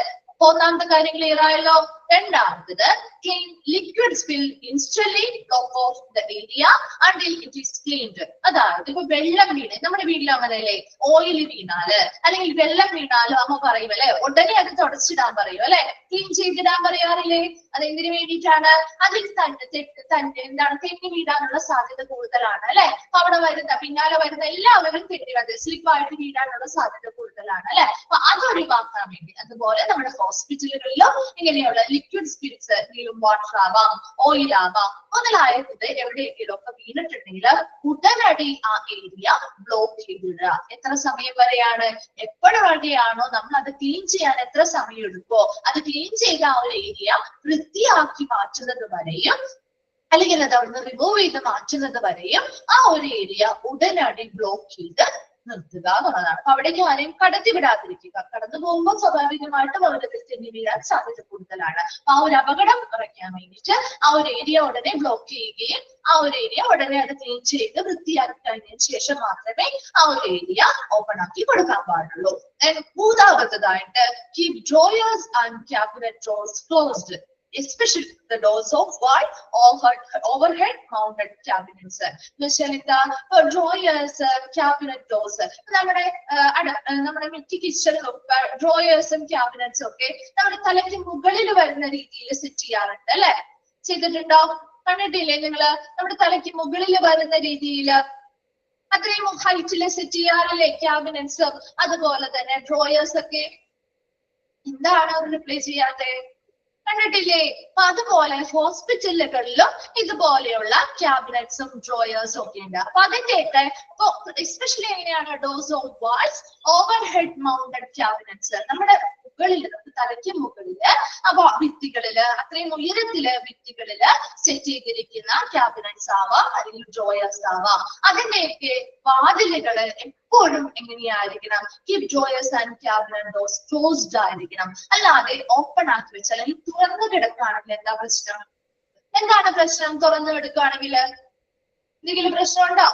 ഒന്നാമത്തെ കാര്യം ക്ലിയർ ആയല്ലോ. രണ്ടാമത്തത് clean liquid spill instantly, block off the area until it is cleaned. അതായത് ഇപ്പൊ വെള്ളം വീണ് നമ്മുടെ വീട്ടിൽ അങ്ങനെയല്ലേ, ഓയിൽ വീണാല് അല്ലെങ്കിൽ വെള്ളം വീണാലും അമ്മ പറയും അല്ലെ, ഉടനെ അത് തുടച്ചിടാൻ പറയും അല്ലെ, ക്ലീൻ ചെയ്തിടാൻ പറയാറില്ലേ? അതെന്തിനു വേണ്ടിയിട്ടാണ്? അതിൽ തന്നെ എന്താണ് തെന്നി വീഴാനുള്ള സാധ്യത കൂടുതലാണ് അല്ലെ? അവിടെ വരുന്ന പിന്നാലെ വരുന്ന എല്ലാവരും തെന്നി വന്ന് സ്ലിപ്പായിട്ട് വീഴാനുള്ള സാധ്യത കൂടുതലാണ് അല്ലെ? അപ്പൊ അത് ഒഴിവാക്കാൻ വേണ്ടി അതുപോലെ നമ്മുടെ ഹോസ്പിറ്റലുകളിലും ഇങ്ങനെയുള്ള ലിക്വിഡ് സ്പിരിറ്റ്സ്, എന്തെങ്കിലും വാട്ടർ ആവാം, ഓയിൽ ആവാം, മുതലായത് എവിടെയെങ്കിലും ഒക്കെ വീണിട്ടുണ്ടെങ്കിൽ ഉടനടി ആ ഏരിയ ബ്ലോക്ക് ചെയ്തിടുക. എത്ര സമയം വരെയാണ്? എപ്പോഴൊക്കെയാണോ നമ്മൾ അത് ക്ലീൻ ചെയ്യാൻ എത്ര സമയം എടുക്കുമോ അത് ക്ലീൻ ചെയ്ത ആ ഒരു ഏരിയ വൃത്തിയാക്കി മാറ്റുന്നത് വരെയും, അല്ലെങ്കിൽ അത് അവിടുന്ന് റിമൂവ് ചെയ്ത് മാറ്റുന്നത് വരെയും ആ ഒരു ഏരിയ ഉടനടി ബ്ലോക്ക് ചെയ്ത് നിർത്തുക എന്നുള്ളതാണ്. അപ്പൊ അവിടേക്ക് ആരെയും കടത്തി വിടാതിരിക്കുക. കടന്നു പോകുമ്പോൾ സ്വാഭാവികമായിട്ടും അവരുടെ തെന്നി വീഴാൻ സാധ്യത കൂടുതലാണ്. ആ ഒരു അപകടം കുറയ്ക്കാൻ വേണ്ടിയിട്ട് ആ ഒരു ഏരിയ ഉടനെ ബ്ലോക്ക് ചെയ്യുകയും ആ ഒരു ഏരിയ ഉടനെ അത് ക്ലീൻ ചെയ്ത് വൃത്തിയാക്കി കഴിഞ്ഞതിന് ശേഷം മാത്രമേ ആ ഒരു ഏരിയ ഓപ്പൺ ആക്കി കൊടുക്കാൻ പാടുള്ളൂ. മൂന്നാമത്തതായിട്ട് keep drawers and cabinet drawers closed, especially the doors of wide overhead mounted cabinets. Drawers, cabinet doors. നമ്മുടെ മിക്ക കിച്ചണിലും ഡ്രോയേഴ്സും ക്യാബിനറ്റ്സും ഒക്കെ നമ്മുടെ തലയ്ക്ക് മുകളിൽ വരുന്ന രീതിയിൽ സെറ്റ് ചെയ്യാറുണ്ട് അല്ലെ? ചെയ്തിട്ടുണ്ടോ? കണ്ടിട്ടില്ലേ നിങ്ങള്? നമ്മുടെ തലയ്ക്ക് മുകളിൽ വരുന്ന രീതിയിൽ അത്രയും ഹൈറ്റില് സെറ്റ് ചെയ്യാറില്ലേ ക്യാബിനറ്റ്സും? അതുപോലെ തന്നെ ഡ്രോയേഴ്സ് ഒക്കെ. എന്താണ് അവർ റിപ്ലൈ ചെയ്യാതെ? കണ്ടിട്ടില്ലേ? അപ്പൊ അതുപോലെ ഹോസ്പിറ്റലുകളിലും ഇതുപോലെയുള്ള ക്യാബിനറ്റ്സും ഡ്രോയേഴ്സും ഒക്കെ ഉണ്ട്. അപ്പൊ അതിന്റെയൊക്കെ എസ്പെഷ്യലി എങ്ങനെയാണ് those of walls overhead mounted cabinets, നമ്മുടെ മുകളില്, തലയ്ക്ക് മുകളില് അപ്പൊ ഭിത്തികളില്, അത്രയും ഉയരത്തില് ഭിത്തികളില് സെറ്റ് ചെയ്തിരിക്കുന്ന ക്യാബിനറ്റ്സ് ആവാം, അല്ലെങ്കിൽ ഡ്രോയേഴ്സ് ആവാം. അതിന്റെയൊക്കെ വാതിലുകള് എപ്പോഴും എങ്ങനെയായിരിക്കണം? Keep drawers and cabinet doors closed ആയിരിക്കണം. അല്ലാതെ ഓപ്പൺ ആക്കി വെച്ചാൽ, അല്ലെങ്കിൽ തുറന്നു കിടക്കുകയാണെങ്കിൽ എന്താ പ്രശ്നം? എന്താണ് പ്രശ്നം? തുറന്നു കിടക്കുകയാണെങ്കിൽ എന്തെങ്കിലും പ്രശ്നമുണ്ടോ?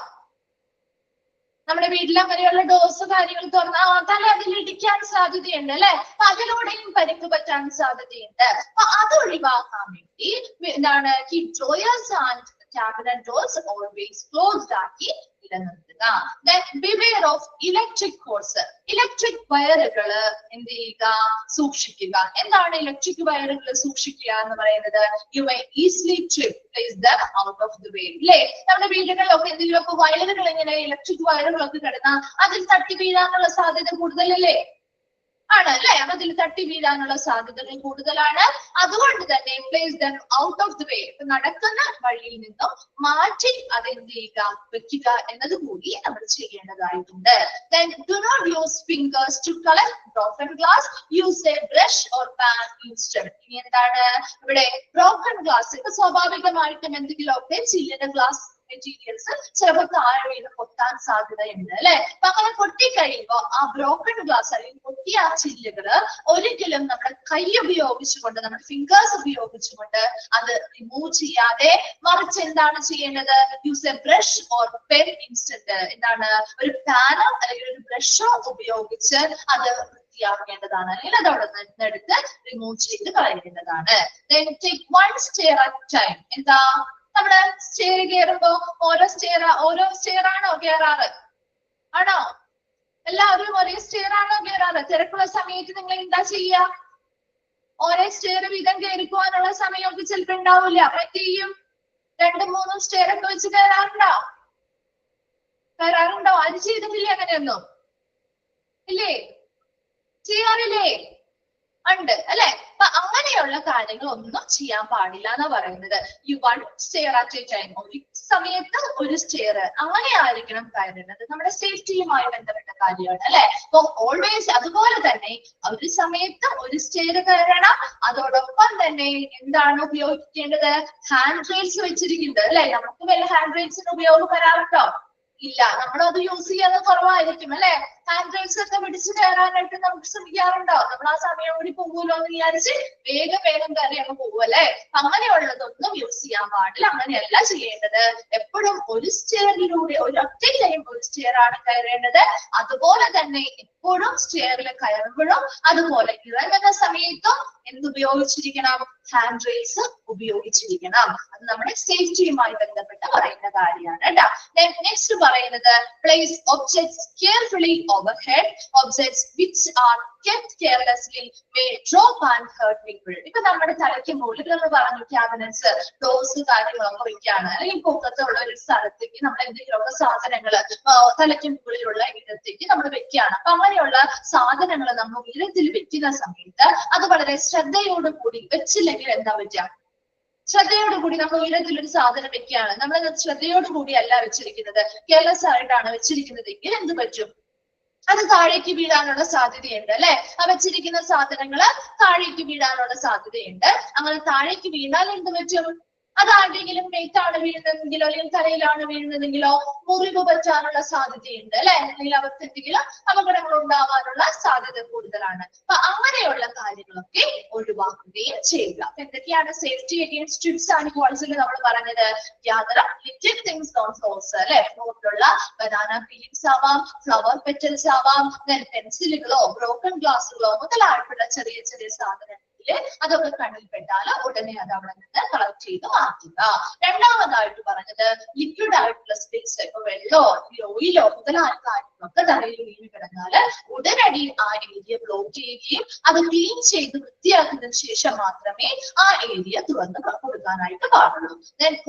നമ്മുടെ വീട്ടിൽ അങ്ങനെയുള്ള ഡോർസ് കാര്യങ്ങൾ തുറന്ന തല അതിൽ ഇടിക്കാൻ സാധ്യതയുണ്ട് അല്ലെ? അപ്പൊ അതിലൂടെയും പരിക്ക് പറ്റാൻ സാധ്യതയുണ്ട്. അപ്പൊ അത് ഒഴിവാക്കാൻ വേണ്ടി എന്താണ്? Keep drawers and cabinet doors always closed ആക്കി നിലനിർത്തുക. Then beware of electric cords. Electric വയറുകള് എന്ത് ചെയ്യുക? സൂക്ഷിക്കുക. എന്താണ് ഇലക്ട്രിക് വയറുകൾ സൂക്ഷിക്കുക എന്ന് പറയുന്നത്? You may easily trip, place them out of the way. അല്ലേ? നമ്മുടെ വീടുകളിലൊക്കെ എന്തെങ്കിലുമൊക്കെ വയറുകൾ, ഇങ്ങനെ ഇലക്ട്രിക് വയറുകളൊക്കെ കിടന്നാൽ അതിൽ തട്ടി വീഴാനുള്ള സാധ്യത കൂടുതലല്ലേ? ആണ് അല്ലെ? അതിൽ തട്ടി വീഴാനുള്ള സാധ്യതകൾ കൂടുതലാണ്. അതുകൊണ്ട് തന്നെ place them out of the way, നടക്കുന്ന വഴിയിൽ നിന്നും മാറ്റി അതെന്ത് ചെയ്യുക? വെക്കുക എന്നത് കൂടി നമ്മൾ ചെയ്യേണ്ടതായിട്ടുണ്ട്. Then do not use fingers to collect broken glass. Use a brush or pan instead. ഇനി എന്താണ് ഇവിടെ? Broken glass. ഇപ്പൊ സ്വാഭാവികമായിട്ടും എന്തെങ്കിലുമൊക്കെ ചില്ലിന്റെ ഗ്ലാസ് മെറ്റീരിയൽസ് ചിലപ്പോൾ താഴെ വീണ് പൊട്ടാൻ സാധ്യതയുണ്ട് അല്ലെ? അപ്പൊ അങ്ങനെ പൊട്ടിക്കഴിയുമ്പോ ആ ബ്രോക്കൺ ഗ്ലാസ് അല്ലെങ്കിൽ പൊട്ടിയ ആ ചില്ലുകള് ഒരിക്കലും നമ്മുടെ കൈ ഉപയോഗിച്ചുകൊണ്ട്, നമ്മുടെ ഫിംഗേഴ്സ് ഉപയോഗിച്ചുകൊണ്ട് അത് റിമൂവ് ചെയ്യാതെ, മറിച്ച് എന്താണ് ചെയ്യേണ്ടത്? Use A brush or pen instant. എന്താണ്? ഒരു പാനോ അല്ലെങ്കിൽ ഒരു ബ്രഷോ ഉപയോഗിച്ച് അത് വൃത്തിയാക്കേണ്ടതാണ്, അല്ലെങ്കിൽ അത് അവിടെ നിന്നെടുത്ത് റിമൂവ് ചെയ്ത് കളയേണ്ടതാണ്. Then take one stair at a time. എന്താ? നമ്മള് സ്റ്റെയർ കയറുമ്പോ ഓരോ സ്റ്റെയർ ആണോ കയറാറ്? ആണോ? എല്ലാവരും ഒരേ സ്റ്റെയർ ആണോ കയറാറ്? തിരക്കുള്ള സമയത്ത് നിങ്ങൾ എന്താ ചെയ്യുക? ഒരേ സ്റ്റെയർ വീതം കയറിപ്പോവാനുള്ള സമയമൊക്കെ ചിലപ്പോ ഉണ്ടാവില്ല. അപ്പൊ എന്ത് ചെയ്യും? 2-3 സ്റ്റെയർ ഒക്കെ വെച്ച് കയറാറുണ്ടോ? ആരും ചെയ്തിട്ടില്ലേ അങ്ങനെയൊന്നും? ഇല്ലേ? ചെയ്യാറില്ലേ? ഉണ്ട് അല്ലെ? അപ്പൊ അങ്ങനെയുള്ള കാര്യങ്ങൾ ഒന്നും ചെയ്യാൻ പാടില്ല എന്നാ പറയുന്നത്. You one stair at a time, ഒരു സമയത്ത് ഒരു സ്റ്റെയർ, അങ്ങനെ ആയിരിക്കണം കയറുന്നത്. നമ്മുടെ സേഫ്റ്റിയുമായി ബന്ധപ്പെട്ട കാര്യമാണ് അല്ലെ? അപ്പൊ ഓൾവേസ് അതുപോലെ തന്നെ ഒരു സമയത്ത് ഒരു സ്റ്റെയർ കയറണം. അതോടൊപ്പം തന്നെ എന്താണ് ഉപയോഗിക്കേണ്ടത്? ഹാൻഡ് റെയിൽസ് വെച്ചിരിക്കുന്നത് അല്ലെ? നമുക്ക് വല്ല ഹാൻഡ് റെയിൽസിന് ഉപയോഗം വരാറുണ്ടോ? ഇല്ല. നമ്മളത് യൂസ് ചെയ്യാതെ കുറവായിരിക്കും അല്ലെ? ഹാൻഡ് റെയിൽസ് ഒക്കെ പിടിച്ച് കയറാനായിട്ട് നമുക്ക് ശ്രമിക്കാറുണ്ടോ? നമ്മൾ ആ സമയം കൂടി പോകുമല്ലോ എന്ന് വിചാരിച്ച് വേഗം കയറി അങ്ങ് പോകും അല്ലെ? അങ്ങനെയുള്ളതൊന്നും യൂസ് ചെയ്യാൻ പാടില്ല. അങ്ങനെയല്ല ചെയ്യേണ്ടത്. എപ്പോഴും ഒരു സ്റ്റെയറിലൂടെ, ഒറ്റ ടൈം ഒരു സ്റ്റെയർ ആണ് കയറേണ്ടത്. അതുപോലെ തന്നെ എപ്പോഴും സ്റ്റെയറിൽ കയറുമ്പോഴും അതുപോലെ ഇറങ്ങുന്ന സമയത്തും എന്തുപയോഗിച്ചിരിക്കണം? Hand rails ഉപയോഗിച്ചിരിക്കണം. അത് നമ്മുടെ സേഫ്റ്റിയുമായി ബന്ധപ്പെട്ട് പറയുന്ന കാര്യമാണ് കേട്ടോ. നെക്സ്റ്റ് പറയുന്നത് place objects carefully overhead. Objects which are kept carelessly may drop and hurt people. ഇപ്പൊ നമ്മുടെ തലയ്ക്ക് മുകളിൽ എന്ന് പറഞ്ഞു ക്യാബിനറ്റ്സ്, ഡോർസ് കാര്യങ്ങളൊക്കെ വെക്കാണ്, അല്ലെങ്കിൽ പൊക്കത്തുള്ള ഒരു സ്ഥലത്തേക്ക് നമ്മൾ എന്തെങ്കിലുമൊക്കെ സാധനങ്ങള് തലയ്ക്ക് മുകളിലുള്ള ഇടത്തേക്ക് നമ്മൾ വെക്കുകയാണ്. അപ്പൊ അങ്ങനെയുള്ള സാധനങ്ങൾ നമ്മൾ ഉയരത്തിൽ വെക്കുന്ന സമയത്ത് അത് വളരെ ശ്രദ്ധയോടുകൂടി വെച്ചില്ലെങ്കിൽ വെച്ചില്ലെങ്കിൽ എന്താ പറ്റുക? ശ്രദ്ധയോടുകൂടി നമ്മൾ ഉയരത്തിലൊരു സാധനം വെക്കുകയാണ്, നമ്മൾ ശ്രദ്ധയോടുകൂടി അല്ല വെച്ചിരിക്കുന്നത്, കെയർലെസ് ആയിട്ടാണ് വെച്ചിരിക്കുന്നതെങ്കിൽ എന്ത് പറ്റും? അത് താഴേക്ക് വീഴാനുള്ള സാധ്യതയുണ്ട് അല്ലെ? ആ വെച്ചിരിക്കുന്ന സാധനങ്ങള് താഴേക്ക് വീഴാനുള്ള സാധ്യതയുണ്ട്. അങ്ങനെ താഴേക്ക് വീണാൽ എന്ത് പറ്റും? അത് ആരുടെയെങ്കിലും മേത്താണ് വീഴുന്നതെങ്കിലോ അല്ലെങ്കിൽ തലയിലാണ് വീഴുന്നതെങ്കിലോ മുറിവ് പറ്റാനുള്ള സാധ്യതയുണ്ട് അല്ലെ? അല്ലെങ്കിൽ അവർക്ക് എന്തെങ്കിലും അപകടങ്ങൾ ഉണ്ടാവാനുള്ള സാധ്യത കൂടുതലാണ്. അപ്പൊ അങ്ങനെയുള്ള കാര്യങ്ങളൊക്കെ ഒഴിവാക്കുകയും ചെയ്യുക. അപ്പൊ എന്തൊക്കെയാണ് സേഫ്റ്റി അഗെയിൻസ്റ്റ് ട്രിപ്സ് ആൻഡ് ഫാൾസിൽ നമ്മൾ പറഞ്ഞത്? യാതൊരു ലിറ്റിൽ തിങ്സ് ഓൺ ഫ്ലോർസ് അല്ലെ? ഫ്ലോറിലുള്ള ബനാന പീൽസ് ആവാം, ഫ്ലവർ പെറ്റൽസ് ആവാം, പെൻസിലുകളോ ബ്രോക്കൺ ഗ്ലാസുകളോ മുതലായിട്ടുള്ള ചെറിയ ചെറിയ സാധനങ്ങൾ അതൊക്കെ കണ്ണിൽപ്പെട്ടാൽ ഉടനെ അത് അവിടെ നിന്ന് കളക്ട് ചെയ്ത് മാറ്റുക. രണ്ടാമതായിട്ട് പറഞ്ഞത് ലിക്വിഡ് ആയിട്ടുള്ള സ്പേസ്, ഇപ്പൊ വെള്ളോ ഓയിലോ മുതലായ കാര്യങ്ങളൊക്കെ തലയിൽ വീണ് കിടന്നാല് ഉടനടി ആ ഏരിയ ബ്ലോക്ക് ചെയ്യുകയും അത് ക്ലീൻ ചെയ്ത് വൃത്തിയാക്കിയതിനു ശേഷം മാത്രമേ ആ ഏരിയ തുറന്ന് കൊടുക്കാനായിട്ട് പാടുള്ളൂ.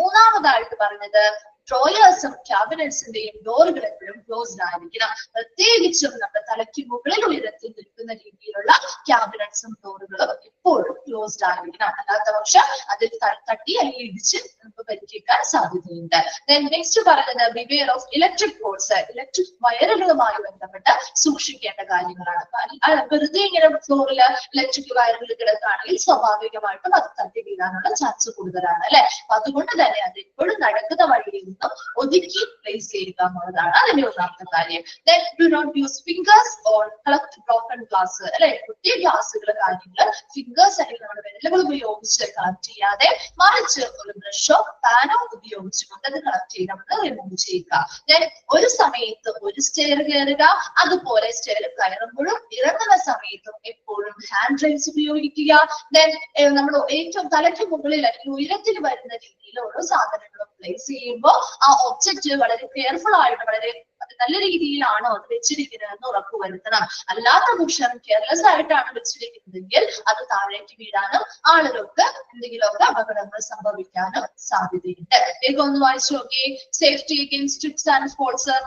മൂന്നാമതായിട്ട് പറഞ്ഞത് ഡ്രോയേഴ്സും ക്യാബിനറ്റ്സിന്റെയും ഡോറുകൾ എപ്പോഴും ക്ലോസ്ഡ് ആയിരിക്കണം. പ്രത്യേകിച്ചും നമ്മുടെ തലയ്ക്ക് മുകളിൽ ഉയരത്തിൽ നിൽക്കുന്ന രീതിയിലുള്ള ക്യാബിനറ്റ്സും ഡോറുകളും എപ്പോഴും ക്ലോസ്ഡ് ആയിരിക്കണം. അല്ലാത്ത പക്ഷം അതിൽ തട്ടി അല്ലെങ്കിൽ ഇടിച്ച് നമുക്ക് പരിക്കേൽക്കാൻ സാധ്യതയുണ്ട്. നെക്സ്റ്റ് പറയുന്നത് beware of electric poles, electric വയറുകളുമായി ബന്ധപ്പെട്ട് സൂക്ഷിക്കേണ്ട കാര്യങ്ങളാണ്. വെറുതെ ഇങ്ങനെ ഫ്ലോറിൽ ഇലക്ട്രിക് വയറുകൾ കിടക്കുകയാണെങ്കിൽ സ്വാഭാവികമായിട്ടും അത് തട്ടി വീഴാനുള്ള ചാൻസ് കൂടുതലാണ് അല്ലെ? അതുകൊണ്ട് തന്നെ അത് എപ്പോഴും നടക്കുന്ന വഴിയിൽ ഒതുക്കി പ്ലേസ് ചെയ്യുക എന്നുള്ളതാണ് അതിന്റെ ഒന്നാമത്തെ കാര്യം. Then do not use fingers or collect broken glass അല്ലെ? പുതിയ ഗ്ലാസുകൾ കാര്യങ്ങൾ ഫിംഗേഴ്സ് അല്ലെങ്കിൽ നമ്മുടെ വിരലുകൾ ഉപയോഗിച്ച് കളക്ട് ചെയ്യാതെ മറിച്ച് ഒരു ബ്രഷോ പാനോ ഉപയോഗിച്ചുകൊണ്ട് അത് കളക്ട് ചെയ്ത് നമ്മൾ റിമൂവ് ചെയ്യുക. Then ഒരു സമയത്ത് ഒരു സ്റ്റെയർ കയറുക, അതുപോലെ സ്റ്റെയർ കയറുമ്പോഴും ഇറങ്ങുന്ന സമയത്തും എപ്പോഴും ഹാൻഡ് റൈൽസ് ഉപയോഗിക്കുക. Then നമ്മൾ ഏറ്റവും തലയ്ക്ക് മുകളിൽ അല്ലെങ്കിൽ ഉയരത്തിൽ വരുന്ന രീതിയിൽ ഓരോ സാധനങ്ങളും പ്ലേസ് ചെയ്യുമ്പോൾ ആ ഒബ്ജക്റ്റ് വളരെ കെയർഫുൾ ആയിട്ട് വളരെ നല്ല രീതിയിലാണോ അത് വെച്ചിരിക്കുന്നത് എന്ന് ഉറപ്പുവരുത്തണം. അല്ലാത്ത പക്ഷം കെയർലെസ് ആയിട്ടാണ് വെച്ചിരിക്കുന്നതെങ്കിൽ അത് താഴേക്ക് വീഴാനും ആളുകൾക്ക് എന്തെങ്കിലുമൊക്കെ അപകടങ്ങൾ സംഭവിക്കാനും സാധ്യതയുണ്ട്. വേഗം ഒന്ന് വായിച്ചു നോക്കി. Safety against trips and falls.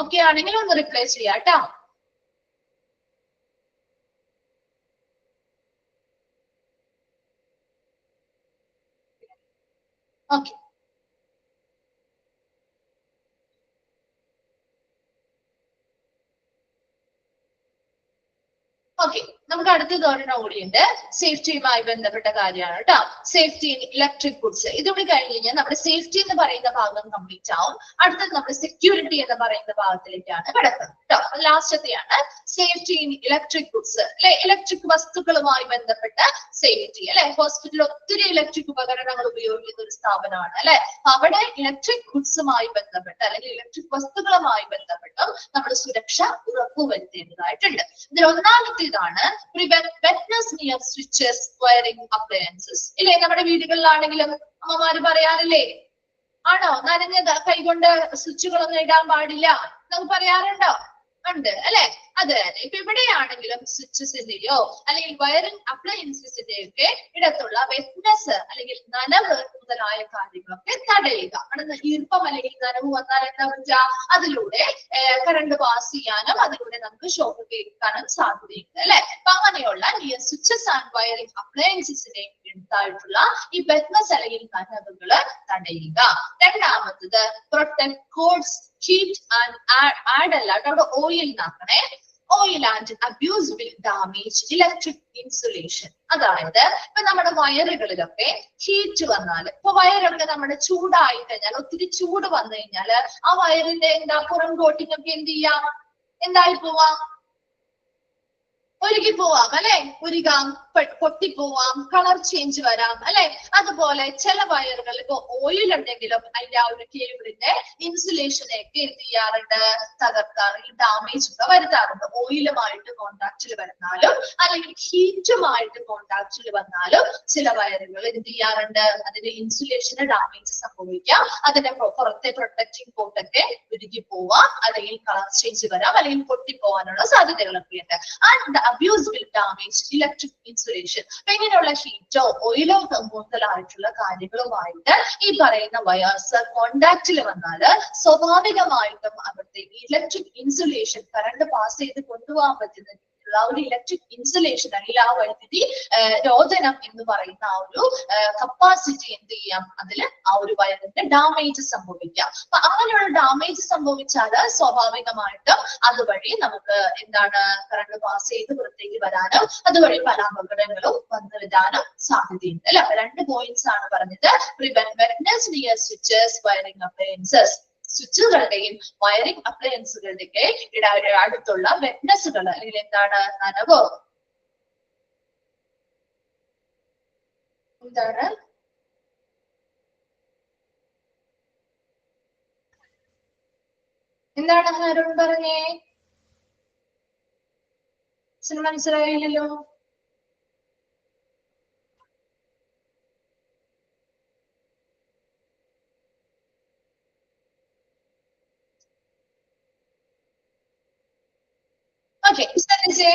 Okay ആണെങ്കിൽ ഒന്ന് റിപ്ലൈ ചെയ്യാം കേട്ടോ. ഓക്കെ, ഓക്കെ, നമുക്ക് അടുത്തത് ഒരെണ്ണം കൂടിയുണ്ട്. സേഫ്റ്റിയുമായി ബന്ധപ്പെട്ട കാര്യമാണ് കേട്ടോ. Safety in electric goods. ഇതുകൂടി കഴിഞ്ഞ് കഴിഞ്ഞാൽ നമ്മുടെ സേഫ്റ്റി എന്ന് പറയുന്ന ഭാഗം കംപ്ലീറ്റ് ആവും. അടുത്തത് നമ്മുടെ സെക്യൂരിറ്റി എന്ന് പറയുന്ന ഭാഗത്തിലേക്കാണ് കിടക്കുന്നത് കേട്ടോ. ലാസ്റ്റത്തെയാണ് സേഫ്റ്റി ഇൻ ഇലക്ട്രിക് ഗുഡ്സ് അല്ലെ? ഇലക്ട്രിക് വസ്തുക്കളുമായി ബന്ധപ്പെട്ട സേഫ്റ്റി അല്ലെ? ഹോസ്പിറ്റലിൽ ഒത്തിരി ഇലക്ട്രിക് ഉപകരണങ്ങൾ ഉപയോഗിക്കുന്ന ഒരു സ്ഥാപനമാണ് അല്ലെ? അവിടെ ഇലക്ട്രിക് ഗുഡ്സുമായി ബന്ധപ്പെട്ട് അല്ലെങ്കിൽ ഇലക്ട്രിക് വസ്തുക്കളുമായി ബന്ധപ്പെട്ടും നമ്മൾ സുരക്ഷ ഉറപ്പുവരുത്തേണ്ടതായിട്ടുണ്ട്. ഇതിൽ ഒന്നാമത്തേതാണ് wetness near switches, wiring appliances. ഇല്ലേ? നമ്മുടെ വീടുകളിലാണെങ്കിലും അമ്മമാര് പറയാറില്ലേ? ആണോ? നനഞ്ഞ കൈകൊണ്ട് സ്വിച്ചുകളൊന്നും ഇടാൻ പാടില്ല നമുക്ക് പറയാറുണ്ടോ? ഉണ്ട് അല്ലെ? അതെ അതെ. ഇപ്പൊ ഇവിടെയാണെങ്കിലും സ്വിച്ചസിന്റെയോ അല്ലെങ്കിൽ വയറിംഗ് അപ്ലയൻസസിന്റെയോ ഒക്കെ ഇടത്തുള്ള വെറ്റ്നസ് അല്ലെങ്കിൽ നനവ് മുതലായ കാര്യങ്ങളൊക്കെ തടയുക. അവിടെ ഈർപ്പം അല്ലെങ്കിൽ നനവ് വന്നാൽ എന്താ പറ്റുക, അതിലൂടെ കറണ്ട് പാസ് ചെയ്യാനും അതിലൂടെ നമുക്ക് ഷോക്ക് കേൾക്കാനും സാധ്യതയുണ്ട് അല്ലെ. അപ്പൊ അങ്ങനെയുള്ള ഈ സ്വിച്ചസ് ആൻഡ് വയറിംഗ് അപ്ലയൻസസിന്റെ അടുത്തായിട്ടുള്ള ഈ വെറ്റ്നസ് അല്ലെങ്കിൽ നനവുകള് തടയുക. രണ്ടാമത്തത് protect cords heat and add അല്ല അവിടെ ഓയിൽ നാക്കണേ. Oil and abuse will damage electric insulation. അതായത് ഇപ്പൊ നമ്മുടെ വയറുകളിലൊക്കെ ഹീറ്റ് വന്നാൽ, ഇപ്പൊ വയറൊക്കെ നമ്മുടെ ചൂടായി കഴിഞ്ഞാൽ, ഒത്തിരി ചൂട് വന്നു കഴിഞ്ഞാല് ആ വയറിന്റെ എന്താ പുറം കോട്ടിംഗ് ഒക്കെ എന്ത് ചെയ്യാം, എന്തായി പോവാം, ഉരുകി പോവാം അല്ലെ, ഉരുകാം, പൊട്ടിപ്പോവാം, കളർ ചേഞ്ച് വരാം അല്ലെ. അതുപോലെ ചില വയറുകൾ ഇപ്പൊ ഓയിൽ ഉണ്ടെങ്കിലും അതിന്റെ ആ ഒരു കേബിളിന്റെ ഇൻസുലേഷനെ ഒക്കെ എന്ത് ചെയ്യാറുണ്ട്, തകർക്കാറ്, ഡാമേജ് ഒക്കെ വരുത്താറുണ്ട്. ഓയിലുമായിട്ട് കോണ്ടാക്റ്റിൽ വരുന്നാലും അല്ലെങ്കിൽ ഹീറ്റുമായിട്ട് കോണ്ടാക്റ്റിൽ വന്നാലും ചില വയറുകൾ എന്ത് ചെയ്യാറുണ്ട്, അതിന്റെ ഇൻസുലേഷന് ഡാമേജ് സംഭവിക്കാം. അതിന്റെ പുറത്തെ പ്രൊട്ടക്റ്റിംഗ് കോട്ടൊക്കെ ഉരുകി പോവാം, അല്ലെങ്കിൽ കളർ ചേഞ്ച് വരാം, അല്ലെങ്കിൽ പൊട്ടിപ്പോവാനുള്ള സാധ്യതകളൊക്കെ ഉണ്ട്. And abuse will damage electric insulation. അപ്പൊ ഇങ്ങനെയുള്ള ഹീറ്റോ ഓയിലോ മുതലായിട്ടുള്ള കാര്യങ്ങളുമായിട്ട് ഈ പറയുന്ന വയേഴ്സ് കോണ്ടാക്റ്റിൽ വന്നാല് സ്വാഭാവികമായിട്ടും അവിടുത്തെ ഇലക്ട്രിക് ഇൻസുലേഷൻ കറണ്ട് പാസ് ചെയ്ത് കൊണ്ടുപോകാൻ പറ്റുന്ന ആ ഒരു ഇലക്ട്രിക് ഇൻസുലേഷൻ അല്ലെങ്കിൽ ആ വൈദ്യുതി രോധനം എന്ന് പറയുന്ന ആ ഒരു കപ്പാസിറ്റി എന്ത് ചെയ്യാം, അതില് ആ ഒരു വയറിന്റെ ഡാമേജ് സംഭവിക്കാം. അപ്പൊ അങ്ങനെയുള്ള ഡാമേജ് സംഭവിച്ചാല് സ്വാഭാവികമായിട്ടും അതുവഴി നമുക്ക് എന്താണ് കറണ്ട് പാസ് ചെയ്ത് പുറത്തേക്ക് വരാനും അതുവഴി പല അപകടങ്ങളും വന്നു വരാനും സാധ്യതയുണ്ട് അല്ലെ. അപ്പൊ 2 പോയിന്റ്സ് ആണ് പറഞ്ഞത്. Prevent wetness near switches, wiring appliances. സ്വിച്ചുകളുടെയും വയറിംഗ് അപ്ലയൻസുകളുടെയൊക്കെ അടുത്തുള്ള വെറ്റ്നസുകൾ അല്ലെങ്കിൽ എന്താണ് നനവോ എന്താണ് എന്താണ് ആരോട് പറഞ്ഞേ, മനസ്സിലായില്ലല്ലോ. ഓക്കെ ശ്രദ്ധിച്ചേ.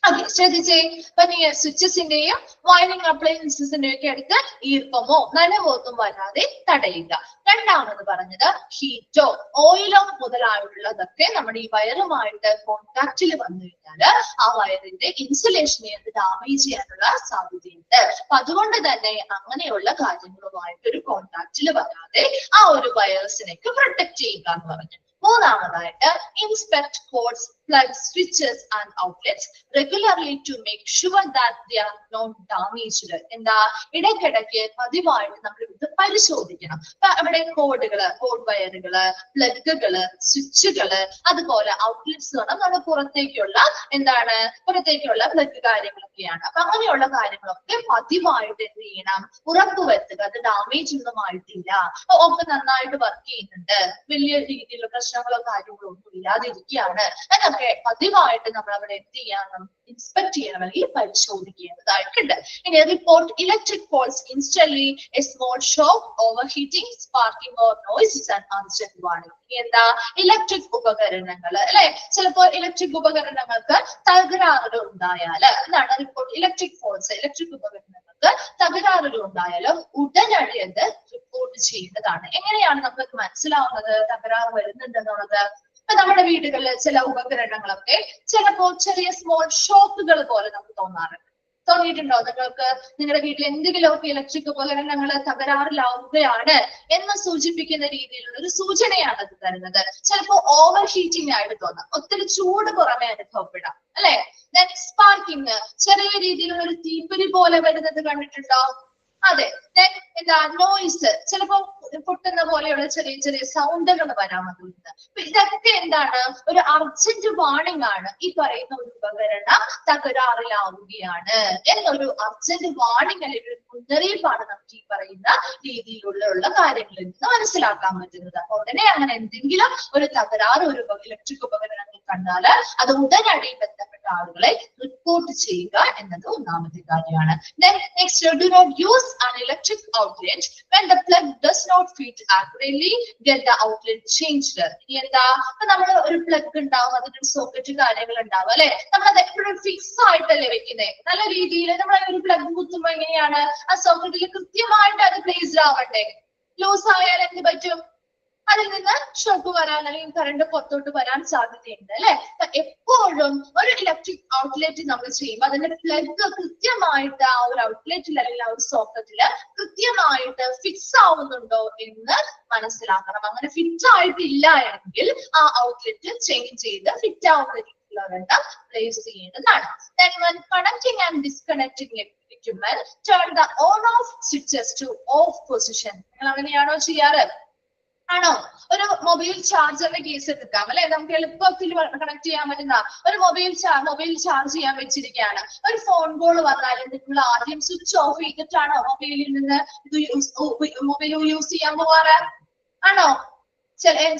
അപ്പൊ നീ സ്വിച്ചസിന്റെയും വയറിംഗ് അപ്ലയൻസസിന്റെയും ഒക്കെ അടുത്ത് ഈർപ്പമോ നനവോ ഒന്നും വരാതെ തടയുക. രണ്ടാമത് പറഞ്ഞത് ഹീറ്റോ ഓയിലോ മുതലായുള്ളതൊക്കെ നമ്മുടെ ഈ വയറുമായിട്ട് കോണ്ടാക്റ്റിൽ വന്നു കഴിഞ്ഞാല് ആ വയറിന്റെ ഇൻസുലേഷനെ അത് ഡാമേജ് ചെയ്യാനുള്ള സാധ്യതയുണ്ട്. അപ്പൊ അതുകൊണ്ട് തന്നെ അങ്ങനെയുള്ള കാര്യങ്ങളുമായിട്ട് ഒരു കോണ്ടാക്റ്റിൽ വരാതെ ആ ഒരു വയേഴ്സിനൊക്കെ പ്രൊട്ടക്ട് ചെയ്യുക എന്ന് പറഞ്ഞു. മൂന്നാമതായിട്ട് inspect cords, plugs, switches and outlets regularly to make sure that they are not damaged. എന്താ, ഇടയ്ക്കിടയ്ക്ക് പതിവായിട്ട് നമ്മൾ ഇത് പരിശോധിക്കണം. അവിടെ കോഡുകള്, കോഡ് വയറുകള്, പ്ലഗുകള്, സ്വിച്ചുകള്, അതുപോലെ ഔട്ട്ലെറ്റ്സ് നമ്മുടെ പുറത്തേക്കുള്ള എന്താണ് പുറത്തേക്കുള്ള പ്ലഗ് കാര്യങ്ങളൊക്കെയാണ്. അപ്പൊ അങ്ങനെയുള്ള കാര്യങ്ങളൊക്കെ പതിവായിട്ട് എന്ത് ചെയ്യണം, ഉറപ്പുവരുത്തുക. അത് ഡാമേജ് ഒന്നും ആയിട്ടില്ല, ഒക്കെ നന്നായിട്ട് വർക്ക് ചെയ്യുന്നുണ്ട്, വലിയ രീതിയിലുള്ള പ്രശ്നങ്ങളോ കാര്യങ്ങളോ ഒന്നും ഇല്ലാതിരിക്കുകയാണ് എന്നൊക്കെ പതിവായിട്ട് നമ്മൾ അവിടെ എന്ത് ചെയ്യണം, ഇൻസ്പെക്ട് ചെയ്യണം അല്ലെങ്കിൽ പരിശോധിക്കേണ്ടതായിട്ടുണ്ട്. ഇനി report electric faults instantly, A small shock, over heating, sparking or noise is an urgent warning. എന്താ, ഇലക്ട്രിക് ഉപകരണങ്ങൾ അല്ലെ, ചിലപ്പോൾ ഇലക്ട്രിക് ഉപകരണങ്ങൾക്ക് തകരാറുകൾ ഉണ്ടായാല് എന്താണ് റിപ്പോർട്ട് ഇലക്ട്രിക് ഫോൾട്സ്, ഇലക്ട്രിക് ഉപകരണങ്ങൾക്ക് തകരാറുകൾ ഉണ്ടായാലും ഉടനടി അത് റിപ്പോർട്ട് ചെയ്യേണ്ടതാണ്. എങ്ങനെയാണ് നമുക്ക് മനസ്സിലാവുന്നത് തകരാറ് വരുന്നുണ്ടെന്നുള്ളത്? ഇപ്പൊ നമ്മുടെ വീടുകളിൽ ചില ഉപകരണങ്ങളൊക്കെ ചിലപ്പോ ചെറിയ സ്മോൾ ഷോക്കുകൾ പോലെ നമുക്ക് തോന്നിയിട്ടുണ്ടോ നിങ്ങൾക്ക്? നിങ്ങളുടെ വീട്ടിൽ എന്തെങ്കിലുമൊക്കെ ഇലക്ട്രിക് ഉപകരണങ്ങൾ തകരാറിലാവുകയാണ് എന്ന് സൂചിപ്പിക്കുന്ന രീതിയിലുള്ള ഒരു സൂചനയാണ് അത് തരുന്നത്. ചിലപ്പോ ഓവർ ഹീറ്റിംഗ് ആയിട്ട് തോന്നാം, ഒത്തിരി ചൂട് പുറമെ അനുഭവപ്പെടാം അല്ലെ. ദെൻ സ്പാർക്കിംഗ്, ചെറിയ രീതിയിലുള്ള ഒരു തീപ്പൊരി പോലെ വരുന്നത് കണ്ടിട്ടുണ്ടോ? അതെ. ദെൻ എന്താ, നോയ്സ്, ചിലപ്പോ പൊട്ടുന്ന പോലെയുള്ള ചെറിയ ചെറിയ സൗണ്ടുകൾ വരാൻ അതിൽ. ഇതൊക്കെ എന്താണ്, ഒരു അർജന്റ് വാർണിംഗ് ആണ്. ഈ പറയുന്ന ഒരു ഉപകരണം തകരാറിലാവുകയാണ് എന്നൊരു അർജന്റ് വാർണിംഗ് അല്ലെങ്കിൽ ഒരു മുന്നറിയിപ്പാണ് നമുക്ക് ഈ പറയുന്ന രീതിയിലുള്ള കാര്യങ്ങളിൽ നിന്ന് മനസ്സിലാക്കാൻ പറ്റുന്നത്. അപ്പൊ ഉടനെ അങ്ങനെ എന്തെങ്കിലും ഒരു തകരാറ് ഒരു ഇലക്ട്രിക് ഉപകരണങ്ങൾ കണ്ടാൽ അത് ഉടനടി ബന്ധപ്പെട്ട ആളുകളെ റിപ്പോർട്ട് ചെയ്യുക എന്നത് ഒന്നാമത്തെ കാര്യമാണ്. Then next, do not use an electric outlet when the plug does not fit accurately. Get the outlet changed. ഇനി എന്താ, അപ്പൊ നമ്മൾ ഒരു പ്ലഗ് ഉണ്ടാവും, അതിന്റെ സോക്കറ്റ് കാര്യങ്ങൾ ഉണ്ടാവും അല്ലെ, നമ്മൾ അത് എപ്പോഴും ഫിക്സ് ആയിട്ടല്ലേ വെക്കുന്നത്. നല്ല രീതിയിൽ നമ്മൾ ഒരു പ്ലഗ് കുത്തുമ്പോ എങ്ങനെയാണ് ആ സോക്കറ്റിൽ കൃത്യമായിട്ട് അത് പ്ലേസ്ഡ് ആവട്ടെ. ലൂസ് ആയാൽ എന്ത് പറ്റും, അതിൽ നിന്ന് ഷോക്ക് വരാൻ അല്ലെങ്കിൽ കറണ്ട് പുറത്തോട്ട് വരാൻ സാധ്യതയുണ്ട് അല്ലെ. അപ്പൊ എപ്പോഴും ഒരു ഇലക്ട്രിക് ഔട്ട്ലെറ്റ് നമ്മൾ ചെയ്യുമ്പോൾ അതിന്റെ പ്ലഗ് കൃത്യമായിട്ട് ആ ഒരു ഔട്ട്ലെറ്റിൽ അല്ലെങ്കിൽ ആ ഒരു സോക്കറ്റില് കൃത്യമായിട്ട് ഫിക്സ് ആവുന്നുണ്ടോ എന്ന് മനസ്സിലാക്കണം. അങ്ങനെ ഫിറ്റ് ആയിട്ടില്ല എങ്കിൽ ആ ഔട്ട്ലെറ്റ് ചേഞ്ച് ചെയ്ത് ഫിറ്റ് ആവുന്ന രീതിയിലുള്ള പ്ലേസ് ചെയ്യേണ്ടതാണ്. Then when connecting and disconnecting equipment, turn the on off switches to off position. നിങ്ങൾ അങ്ങനെയാണോ ചെയ്യാറ്? ആണോ? ഒരു മൊബൈൽ ചാർജറിന്റെ കേസ് എടുക്കാം അല്ലെ, നമുക്ക് എളുപ്പത്തിൽ കണക്ട് ചെയ്യാൻ പറ്റുന്ന ഒരു മൊബൈൽ ചാർജ് ചെയ്യാൻ വെച്ചിരിക്കുകയാണ്. ഒരു ഫോൺ കോൾ വന്നാൽ നിങ്ങൾ ആദ്യം സ്വിച്ച് ഓഫ് ചെയ്തിട്ടാണോ മൊബൈലിൽ നിന്ന് മൊബൈൽ യൂസ് ചെയ്യാൻ പോവാറ്? ആണോ?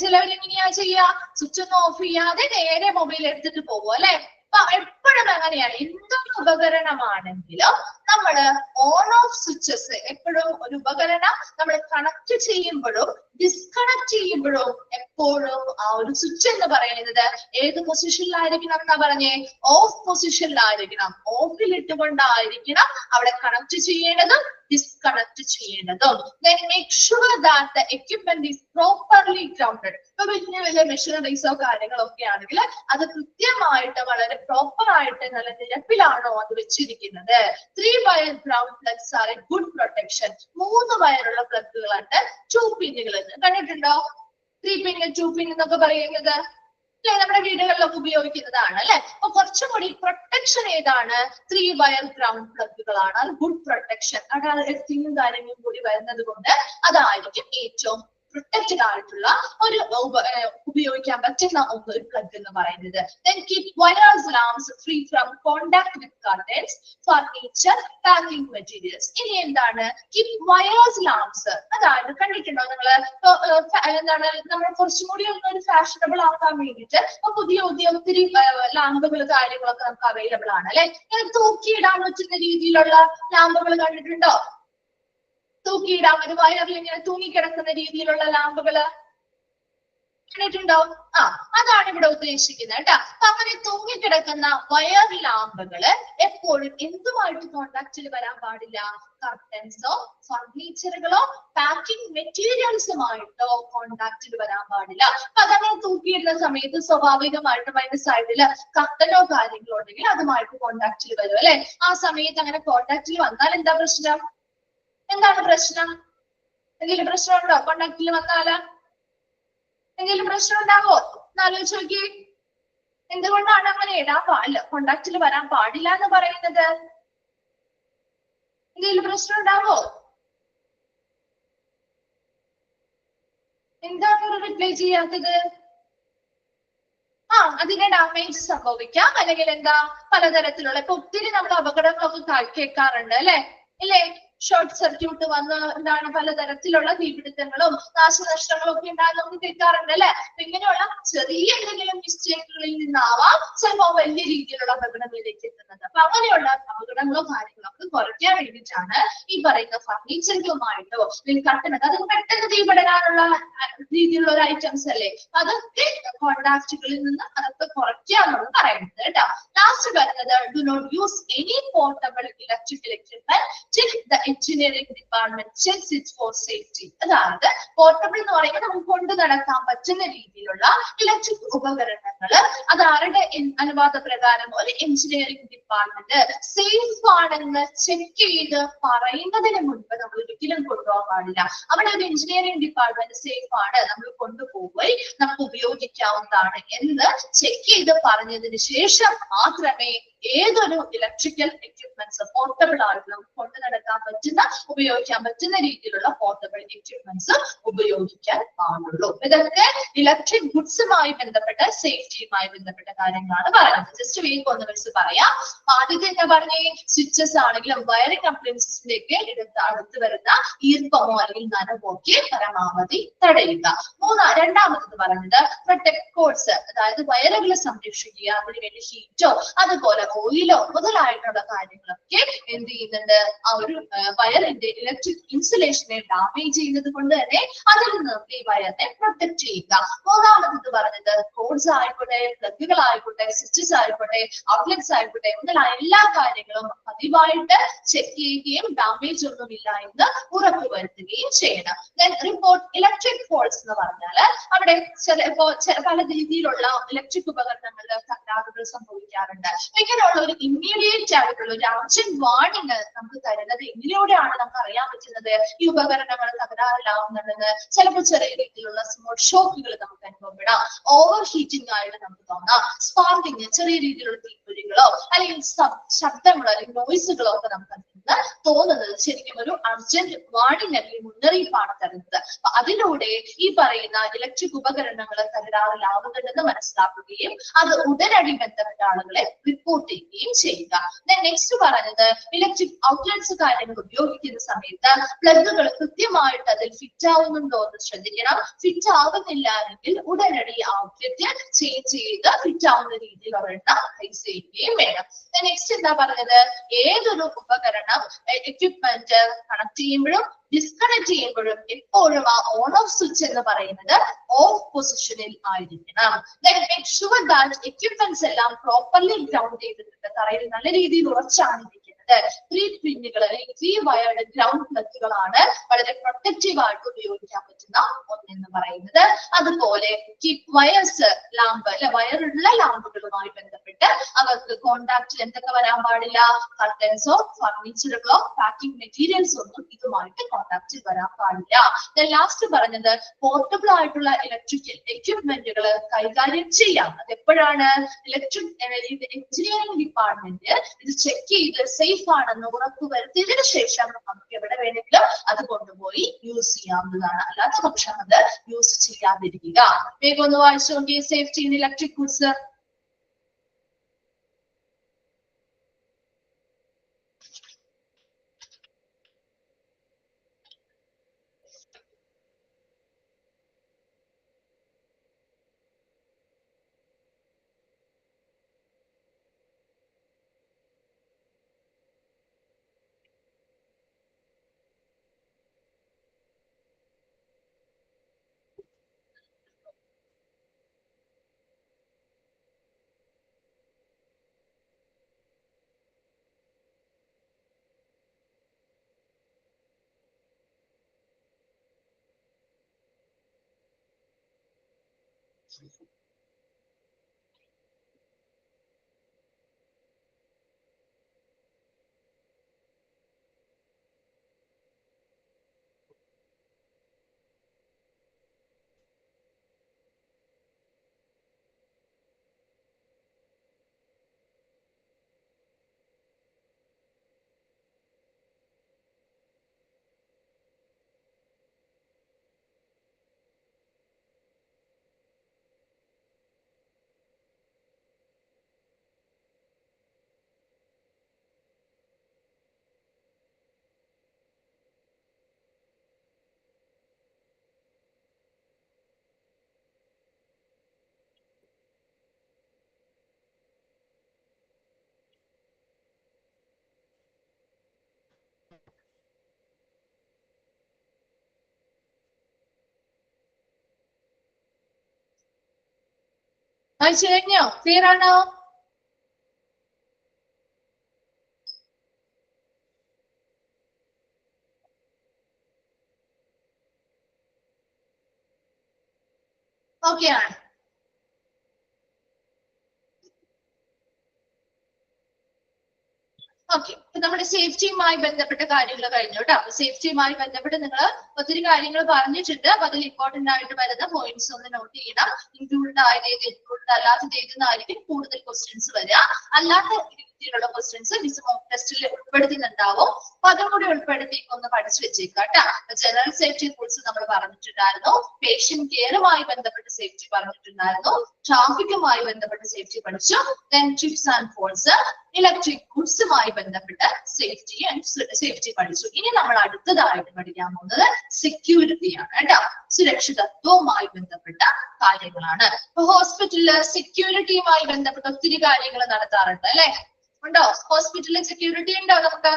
ചിലവർ എങ്ങനെയാ ചെയ്യാ, സ്വിച്ച് ഒന്നും ഓഫ് ചെയ്യാതെ നേരെ മൊബൈൽ എടുത്തിട്ട് പോകും അല്ലെ. അപ്പൊ എപ്പോഴും അങ്ങനെയാണ്. എന്തൊരു ഉപകരണമാണെങ്കിലും നമ്മള് ഓൺ ഓഫ് സ്വിച്ചസ് എപ്പോഴും ഒരു ഉപകരണം നമ്മൾ കണക്ട് ചെയ്യുമ്പോഴും ഡിസ്കണക്ട് ചെയ്യുമ്പോഴും എപ്പോഴും ആ ഒരു സ്വിച്ച് എന്ന് പറയുന്നത് ഏത് പൊസിഷനിലായിരിക്കണം എന്നാ പറഞ്ഞേ? ഓഫ് പൊസിഷനിലായിരിക്കണം. ഓഫിൽ ഇട്ടുകൊണ്ടായിരിക്കണം അവിടെ കണക്ട് ചെയ്യേണ്ടതും ഡിസ്കണക്ട് ചെയ്യേണ്ടതും. Then make sure that the equipment is properly grounded. ഇപ്പൊ വലിയ വലിയ മെഷീനറീസോ കാര്യങ്ങളോ ഒക്കെ ആണെങ്കിൽ അത് കൃത്യമായിട്ട് വളരെ പ്രോപ്പർ ആയിട്ട് നല്ല നിരപ്പിലാണോ അത് വെച്ചിരിക്കുന്നത്. 3 wire ground plugs are a good protection. 3 വയറുള്ള പ്ലഗുകളുണ്ട്. 2 പിന്നുകൾ കണ്ടിട്ടുണ്ടോ? 3 pin 2 pin എന്നൊക്കെ പറയുന്നത് അല്ലെ, നമ്മുടെ വീടുകളിലൊക്കെ ഉപയോഗിക്കുന്നതാണ് അല്ലെ. അപ്പൊ കുറച്ചും കൂടി പ്രൊട്ടക്ഷൻ ഏതാണ്? 3 wire ground പ്ലഗുകളാണ്. ഗുഡ് പ്രൊട്ടക്ഷൻ, അതാണ് എർത്തിങ്ങും കാര്യങ്ങളും കൂടി വരുന്നത് കൊണ്ട് അതായിരിക്കും ഏറ്റവും പ്രൊട്ടക്റ്റഡ് ആയിട്ടുള്ള ഒരു ഉപയോഗിക്കാൻ പറ്റുന്ന ഒരു പ്ലഗ് എന്ന് പറയുന്നത്. Then keep wires lamps free from contact with curtains, furniture, packing materials. ഇനി എന്താണ് keep wires lamps? അതായത് കണ്ടിട്ടുണ്ടോ നിങ്ങള്? എന്താണ് നമ്മൾ കുറച്ചും കൂടി ഒരു ഫാഷനബിൾ ആക്കാൻ വേണ്ടിയിട്ട് പുതിയ ഒത്തിരി ലാമ്പുകൾ കാര്യങ്ങളൊക്കെ നമുക്ക് അവൈലബിൾ ആണ് അല്ലെ. ഇങ്ങനെ തൂക്കിയിടാൻ പറ്റുന്ന രീതിയിലുള്ള ലാമ്പുകൾ കണ്ടിട്ടുണ്ടോ? തൂക്കിയിടാൻ ഒരു വയറിൽ ഇങ്ങനെ തൂങ്ങിക്കിടക്കുന്ന രീതിയിലുള്ള ലാമ്പുകള് കണ്ടിട്ടുണ്ടോ? അതാണ് ഇവിടെ ഉദ്ദേശിക്കുന്നത് കേട്ടോ. അപ്പൊ അങ്ങനെ തൂങ്ങിക്കിടക്കുന്ന വയർ ലാമ്പുകള് എപ്പോഴും എന്തുമായിട്ട് കോണ്ടാക്റ്റിൽ വരാൻ പാടില്ല? കർട്ടൻസോ ഫർണിച്ചറുകളോ പാക്കിംഗ് മെറ്റീരിയൽസുമായിട്ടോ കോണ്ടാക്റ്റിൽ വരാൻ പാടില്ല. അപ്പൊ അതങ്ങനെ തൂക്കിയിടുന്ന സമയത്ത് സ്വാഭാവികമായിട്ടും അതിന്റെ സൈഡില് കർട്ടനോ കാര്യങ്ങളോ ഉണ്ടെങ്കിൽ അതുമായിട്ട് കോണ്ടാക്റ്റിൽ വരും അല്ലെ. ആ സമയത്ത് അങ്ങനെ കോണ്ടാക്റ്റിൽ വന്നാൽ എന്താ പ്രശ്നം? എന്താണ് പ്രശ്നം? എന്തെങ്കിലും പ്രശ്നമുണ്ടോ? കോണ്ടാക്റ്റിൽ വന്നാല് എന്തെങ്കിലും പ്രശ്നം ഉണ്ടാവോ? എന്നാലോചിച്ച് നോക്കി. എന്തുകൊണ്ടാണ് അങ്ങനെ ഇടാൻ പാടില്ല, കോണ്ടാക്റ്റിൽ വരാൻ പാടില്ല എന്ന് പറയുന്നത്? എന്തെങ്കിലും പ്രശ്നം ഉണ്ടാവോ? എന്താണ് റിപ്ലൈ ചെയ്യാത്തത്? അതിന്റെ ഡാമേജ് സംഭവിക്കാം, അല്ലെങ്കിൽ എന്താ പലതരത്തിലുള്ള ഇപ്പൊ ഒത്തിരി നമ്മൾ അപകടങ്ങളൊക്കെ കേൾക്കാറുണ്ട് അല്ലെ. ഇല്ലേ? ഷോർട്ട് സർക്യൂട്ട് വന്ന് എന്താണ് പലതരത്തിലുള്ള തീപിടുത്തങ്ങളും നാശനഷ്ടങ്ങളും ഒക്കെ ഉണ്ടാകാൻ നമുക്ക് കേൾക്കാറുണ്ട് അല്ലെ. അപ്പൊ ഇങ്ങനെയുള്ള ചെറിയ എന്തെങ്കിലും മിസ്റ്റേക്കുകളിൽ നിന്നാവാം ചിലപ്പോൾ വലിയ രീതിയിലുള്ള അപകടങ്ങളിലേക്ക് എത്തുന്നത്. അപ്പൊ അങ്ങനെയുള്ള അപകടങ്ങളോ കാര്യങ്ങളോ ഒക്കെ കുറയ്ക്കാൻ വേണ്ടിയിട്ടാണ് ഈ പറയുന്ന ഫർണിച്ചറുകളുമായിട്ടോ അല്ലെങ്കിൽ കട്ടനൊക്കെ അത് പെട്ടെന്ന് തീപിടാനുള്ള രീതിയിലുള്ള ഒരു ഐറ്റംസ് അല്ലേ, അതൊക്കെ കോണ്ടാക്റ്റുകളിൽ നിന്ന് അതൊക്കെ കുറയ്ക്കാന്നാണ് പറയുന്നത് കേട്ടോ. ലാസ്റ്റ് വരുന്നത് do not use any portable electrical equipment till the engineering department checks it for safety. അതായത് പോർട്ടബിൾ എന്ന് പറയുമ്പോൾ നമുക്ക് കൊണ്ടു നടക്കാൻ പറ്റുന്ന രീതിയിലുള്ള ഇലക്ട്രിക് ഉപകരണങ്ങൾ അത് ആരുടെ അനുവാദ പ്രകാരം ഒരു എഞ്ചിനീയറിംഗ് ഡിപ്പാർട്ട്മെന്റ് സേഫ് ആണെന്ന് ചെക്ക് ചെയ്ത് പറയുന്നതിന് മുൻപ് നമ്മൾ ഒരിക്കലും കൊണ്ടുപോകാൻ പാടില്ല. അവിടെ ഒരു എഞ്ചിനീയറിംഗ് ഡിപ്പാർട്ട്മെന്റ് സേഫ് ആണ്, നമ്മൾ കൊണ്ടുപോയി നമുക്ക് ഉപയോഗിക്കാവുന്നതാണ് എന്ന് ചെക്ക് ചെയ്ത് പറഞ്ഞതിന് ശേഷം മാത്രമേ ഏതൊരു ഇലക്ട്രിക്കൽ എക്യുപ്മെന്റ്സ് പോർട്ടബിൾ ആയിട്ടുള്ള കൊണ്ടു നടക്കാൻ പറ്റുന്ന ഉപയോഗിക്കാൻ പറ്റുന്ന രീതിയിലുള്ള പോർട്ടബിൾ എക്യുപ്മെന്റ്സ് ഉപയോഗിക്കാൻ പാടുള്ളൂ. ഇതൊക്കെ ഇലക്ട്രിക് ഗുഡ്സുമായി ബന്ധപ്പെട്ട സേഫ്റ്റിയുമായി ബന്ധപ്പെട്ട കാര്യങ്ങളാണ് പറയുന്നത്. ജസ്റ്റ് വേഗം ഒന്ന് വെച്ച് പറയാം. ആദ്യത്തെ എന്താ പറഞ്ഞേ, സ്വിച്ചസ് ആണെങ്കിലും വയറിംഗ് അപ്ലയൻസിലേക്ക് അടുത്ത് വരുന്ന ഈർപ്പമോ അല്ലെങ്കിൽ നനവോ ഒക്കെ പരമാവധി തടയുക. രണ്ടാമത് പറഞ്ഞത് പ്രൊട്ടക്ട് കോഡ്സ്, അതായത് വയറുകളെ സംരക്ഷിക്കുക. അതിനുവേണ്ടി ഹീറ്റോ അതുപോലെ ഓയിലോ മുതലായിട്ടുള്ള കാര്യങ്ങളൊക്കെ എന്ത് ചെയ്യുന്നുണ്ട്, ആ ഒരു വയറിന്റെ ഇലക്ട്രിക് ഇൻസുലേഷനെ ഡാമേജ് ചെയ്യുന്നത് കൊണ്ട് തന്നെ അതിൽ നിന്ന് ഈ വയറിനെ പ്രൊട്ടക്ട് ചെയ്യുക. മൂന്നാമത് പറഞ്ഞത് കോഡ്സ് ആയിക്കോട്ടെ, പ്ലഗുകൾ ആയിക്കോട്ടെ, സ്വിച്ചസ് ആയിക്കോട്ടെ, ഔട്ട്ലെറ്റ്സ് ആയിക്കോട്ടെ മുതലായ എല്ലാ കാര്യങ്ങളും പതിവായിട്ട് ചെക്ക് ചെയ്യുകയും ഡാമേജ് ഒന്നുമില്ല എന്ന് ഉറപ്പുവരുത്തുകയും ചെയ്യണം. റിപ്പോർട്ട് ഇലക്ട്രിക് ഫോൾട്സ് എന്ന് പറഞ്ഞാൽ അവിടെ പല രീതിയിലുള്ള ഇലക്ട്രിക് ഉപകരണങ്ങളിൽ തകരാറുകൾ സംഭവിക്കാറുണ്ട്. ഇങ്ങനെയുള്ള ഒരു ഇമ്മീഡിയറ്റ് ആയിട്ടുള്ള ഒരു അർജന്റ് വാർണിംഗ് നമുക്ക് തരുന്നത് എങ്ങനെയോടെയാണ് നമുക്ക് അറിയാൻ പറ്റുന്നത് ഈ ഉപകരണങ്ങൾ തകരാറിലാവുന്നുണ്ടെന്ന്. ചിലപ്പോൾ ചെറിയ രീതിയിലുള്ള സ്മോൾ ഷോക്കുകൾ നമുക്ക് അനുഭവപ്പെടാം, ഓവർ ഹീറ്റിംഗ് ആയിട്ട് നമുക്ക് തോന്നാം, സ്പാർക്കിങ് ചെറിയ രീതിയിലുള്ള തീപ്പൊരികളോ അല്ലെങ്കിൽ ശബ്ദങ്ങളോ അല്ലെങ്കിൽ നോയിസുകളോ ഒക്കെ നമുക്ക് തോന്നുന്നത് ശരിക്കും ഒരു അർജന്റ് വാർണിംഗ് അല്ലെങ്കിൽ മുന്നറിയിപ്പാണ് തരുന്നത്. അപ്പൊ അതിലൂടെ ഈ പറയുന്ന ഇലക്ട്രിക് ഉപകരണങ്ങൾ തകരാറിലാവുന്നുണ്ടെന്ന് മനസ്സിലാക്കുകയും അത് ഉടനടി ബന്ധപ്പെട്ട ആളുകളെ റിപ്പോർട്ട് ചെയ്യുകയും ചെയ്യുക. നെക്സ്റ്റ് പറഞ്ഞത് ഇലക്ട്രിക് ഔട്ട്ലെറ്റ്സ് കാര്യങ്ങൾ ഉപയോഗിക്കുന്ന സമയത്ത് പ്ലഗുകൾ കൃത്യമായിട്ട് അതിൽ ഫിറ്റ് ആവുന്നുണ്ടോ എന്ന് ശ്രദ്ധിക്കണം. ഫിറ്റ് ആവുന്നില്ല എങ്കിൽ ഉടനടി ഔട്ട്ലെറ്റ് ചേഞ്ച് ചെയ്ത് ഫിറ്റ് ആവുന്ന രീതിയിൽ ഒരെണ്ണം പ്ലേസ് ചെയ്യുകയും വേണം. നെക്സ്റ്റ് എന്താ പറഞ്ഞത്, ഏതൊരു ഉപകരണം എക്യുപ്മെന്റ് കണക്ട് ചെയ്യുമ്പോഴും ഡിസ്കണക്ട് ചെയ്യുമ്പോഴും എപ്പോഴും ആ ഓൺ ഓഫ് സ്വിച്ച് എന്ന് പറയുന്നത് ഓഫ് പൊസിഷനിൽ ആയിരിക്കണം. മേക്ക് ഷുവർ ദാറ്റ് എക്യുപ്മെന്റ്സ് എല്ലാം പ്രോപ്പർലി ഗ്രൗണ്ട് ചെയ്തിട്ടുണ്ട്, തറയിൽ നല്ല രീതിയിൽ ഉറച്ചാണ് ഇരിക്കുന്നത്. 3 പിന്നുകൾ അല്ലെങ്കിൽ 3 വയർഡ് ഗ്രൗണ്ട് പ്ലഗുകളാണ് വളരെ പ്രൊട്ടക്റ്റീവ് ആയിട്ട് ഉപയോഗിക്കാൻ പറ്റുന്ന ഒന്നെന്ന് പറയുന്നത്. അതുപോലെ വയർസ് ലാമ്പ് അല്ലെ, വയറുള്ള ലാമ്പുകളുമായി ബന്ധപ്പെട്ട് അവർക്ക് കോണ്ടാക്റ്റിൽ എന്തൊക്കെ വരാൻ പാടില്ല, കർട്ടൻസോ ഫർണിച്ചറുകളോ പാക്കിംഗ് മെറ്റീരിയൽസ് ഒന്നും ഇതുമായിട്ട് കോണ്ടാക്റ്റിൽ വരാൻ പാടില്ല. ലാസ്റ്റ് പറഞ്ഞത് പോർട്ടബിൾ ആയിട്ടുള്ള ഇലക്ട്രിക്കൽ എക്യുപ്മെന്റുകൾ കൈകാര്യം ചെയ്യാം. അത് എപ്പോഴാണ്, ഇലക്ട്രിക് എഞ്ചിനീയറിംഗ് ഡിപ്പാർട്ട്മെന്റ് ഇത് ചെക്ക് ചെയ്ത് സേഫ് ആണെന്ന് ഉറപ്പുവരുത്തിയതിനു ശേഷം നമുക്ക് എവിടെ വേണമെങ്കിലും അത് കൊണ്ടുപോയി യൂസ് ചെയ്യാവുന്നതാണ്. അല്ലാത്ത പക്ഷം അത് യൂസ് ചെയ്യാതിരിക്കുക. വേഗം ഒന്ന് വായിച്ചു നോക്കിയേ സേഫ്റ്റി ഇൻ ഇലക്ട്രിക് ഗുഡ്സ്. വായിച്ചു കഴിഞ്ഞോ? ക്ലിയർ ആണോ? ഓക്കെ ആണ്. ഓക്കെ, ഇപ്പൊ നമ്മുടെ സേഫ്റ്റിയുമായി ബന്ധപ്പെട്ട കാര്യങ്ങൾ കഴിഞ്ഞു കേട്ടോ. അപ്പൊ സേഫ്റ്റിയുമായി ബന്ധപ്പെട്ട് നിങ്ങൾ ഒത്തിരി കാര്യങ്ങൾ പറഞ്ഞിട്ടുണ്ട്. അപ്പൊ അതിൽ ഇമ്പോർട്ടന്റ് ആയിട്ട് വരുന്ന പോയിന്റ്സ് ഒന്ന് നോട്ട് ചെയ്യണം. ഇൻക്ലൂഡഡ് ആയത് ഏത്, ഇൻക്ലൂഡഡ് അല്ലാത്തത് ഏതെന്നായിരിക്കും കൂടുതൽ ക്വസ്റ്റ്യൻസ് വരിക. അല്ലാത്ത രീതിയിലുള്ള ക്വസ്റ്റ്യൻസ് മിസ് മോക്ക് ടെസ്റ്റിൽ ഉൾപ്പെടുത്തുന്നുണ്ടാവും. അപ്പൊ അതും കൂടി ഉൾപ്പെടുത്തി ഒന്ന് പഠിച്ചു വെച്ചേക്കാം കേട്ടോ. ജനറൽ സേഫ്റ്റിയെ കുറിച്ച് നമ്മൾ പറഞ്ഞിട്ടുണ്ടായിരുന്നു, പേഷ്യന്റ് കെയറുമായി ബന്ധപ്പെട്ട് സേഫ്റ്റി പറഞ്ഞിട്ടുണ്ടായിരുന്നു, ട്രാഫിക്കുമായി ബന്ധപ്പെട്ട് സേഫ്റ്റി പഠിച്ചു, then tips and falls, electric ഗുഡ്സുമായി ബന്ധപ്പെട്ട് സേഫ്റ്റി പഠിച്ചു. ഇനി നമ്മൾ അടുത്തതായിട്ട് പഠിക്കാൻ പോകുന്നത് സെക്യൂരിറ്റിയാണ് കേട്ടോ. സുരക്ഷിതത്വവുമായി ബന്ധപ്പെട്ട കാര്യങ്ങളാണ്. ഇപ്പൊ ഹോസ്പിറ്റലില് സെക്യൂരിറ്റിയുമായി ബന്ധപ്പെട്ട ഒത്തിരി കാര്യങ്ങൾ നടത്താറുണ്ട് അല്ലെ? ഉണ്ടോ? ഹോസ്പിറ്റലിൽ സെക്യൂരിറ്റി ഉണ്ടോ? നമുക്ക്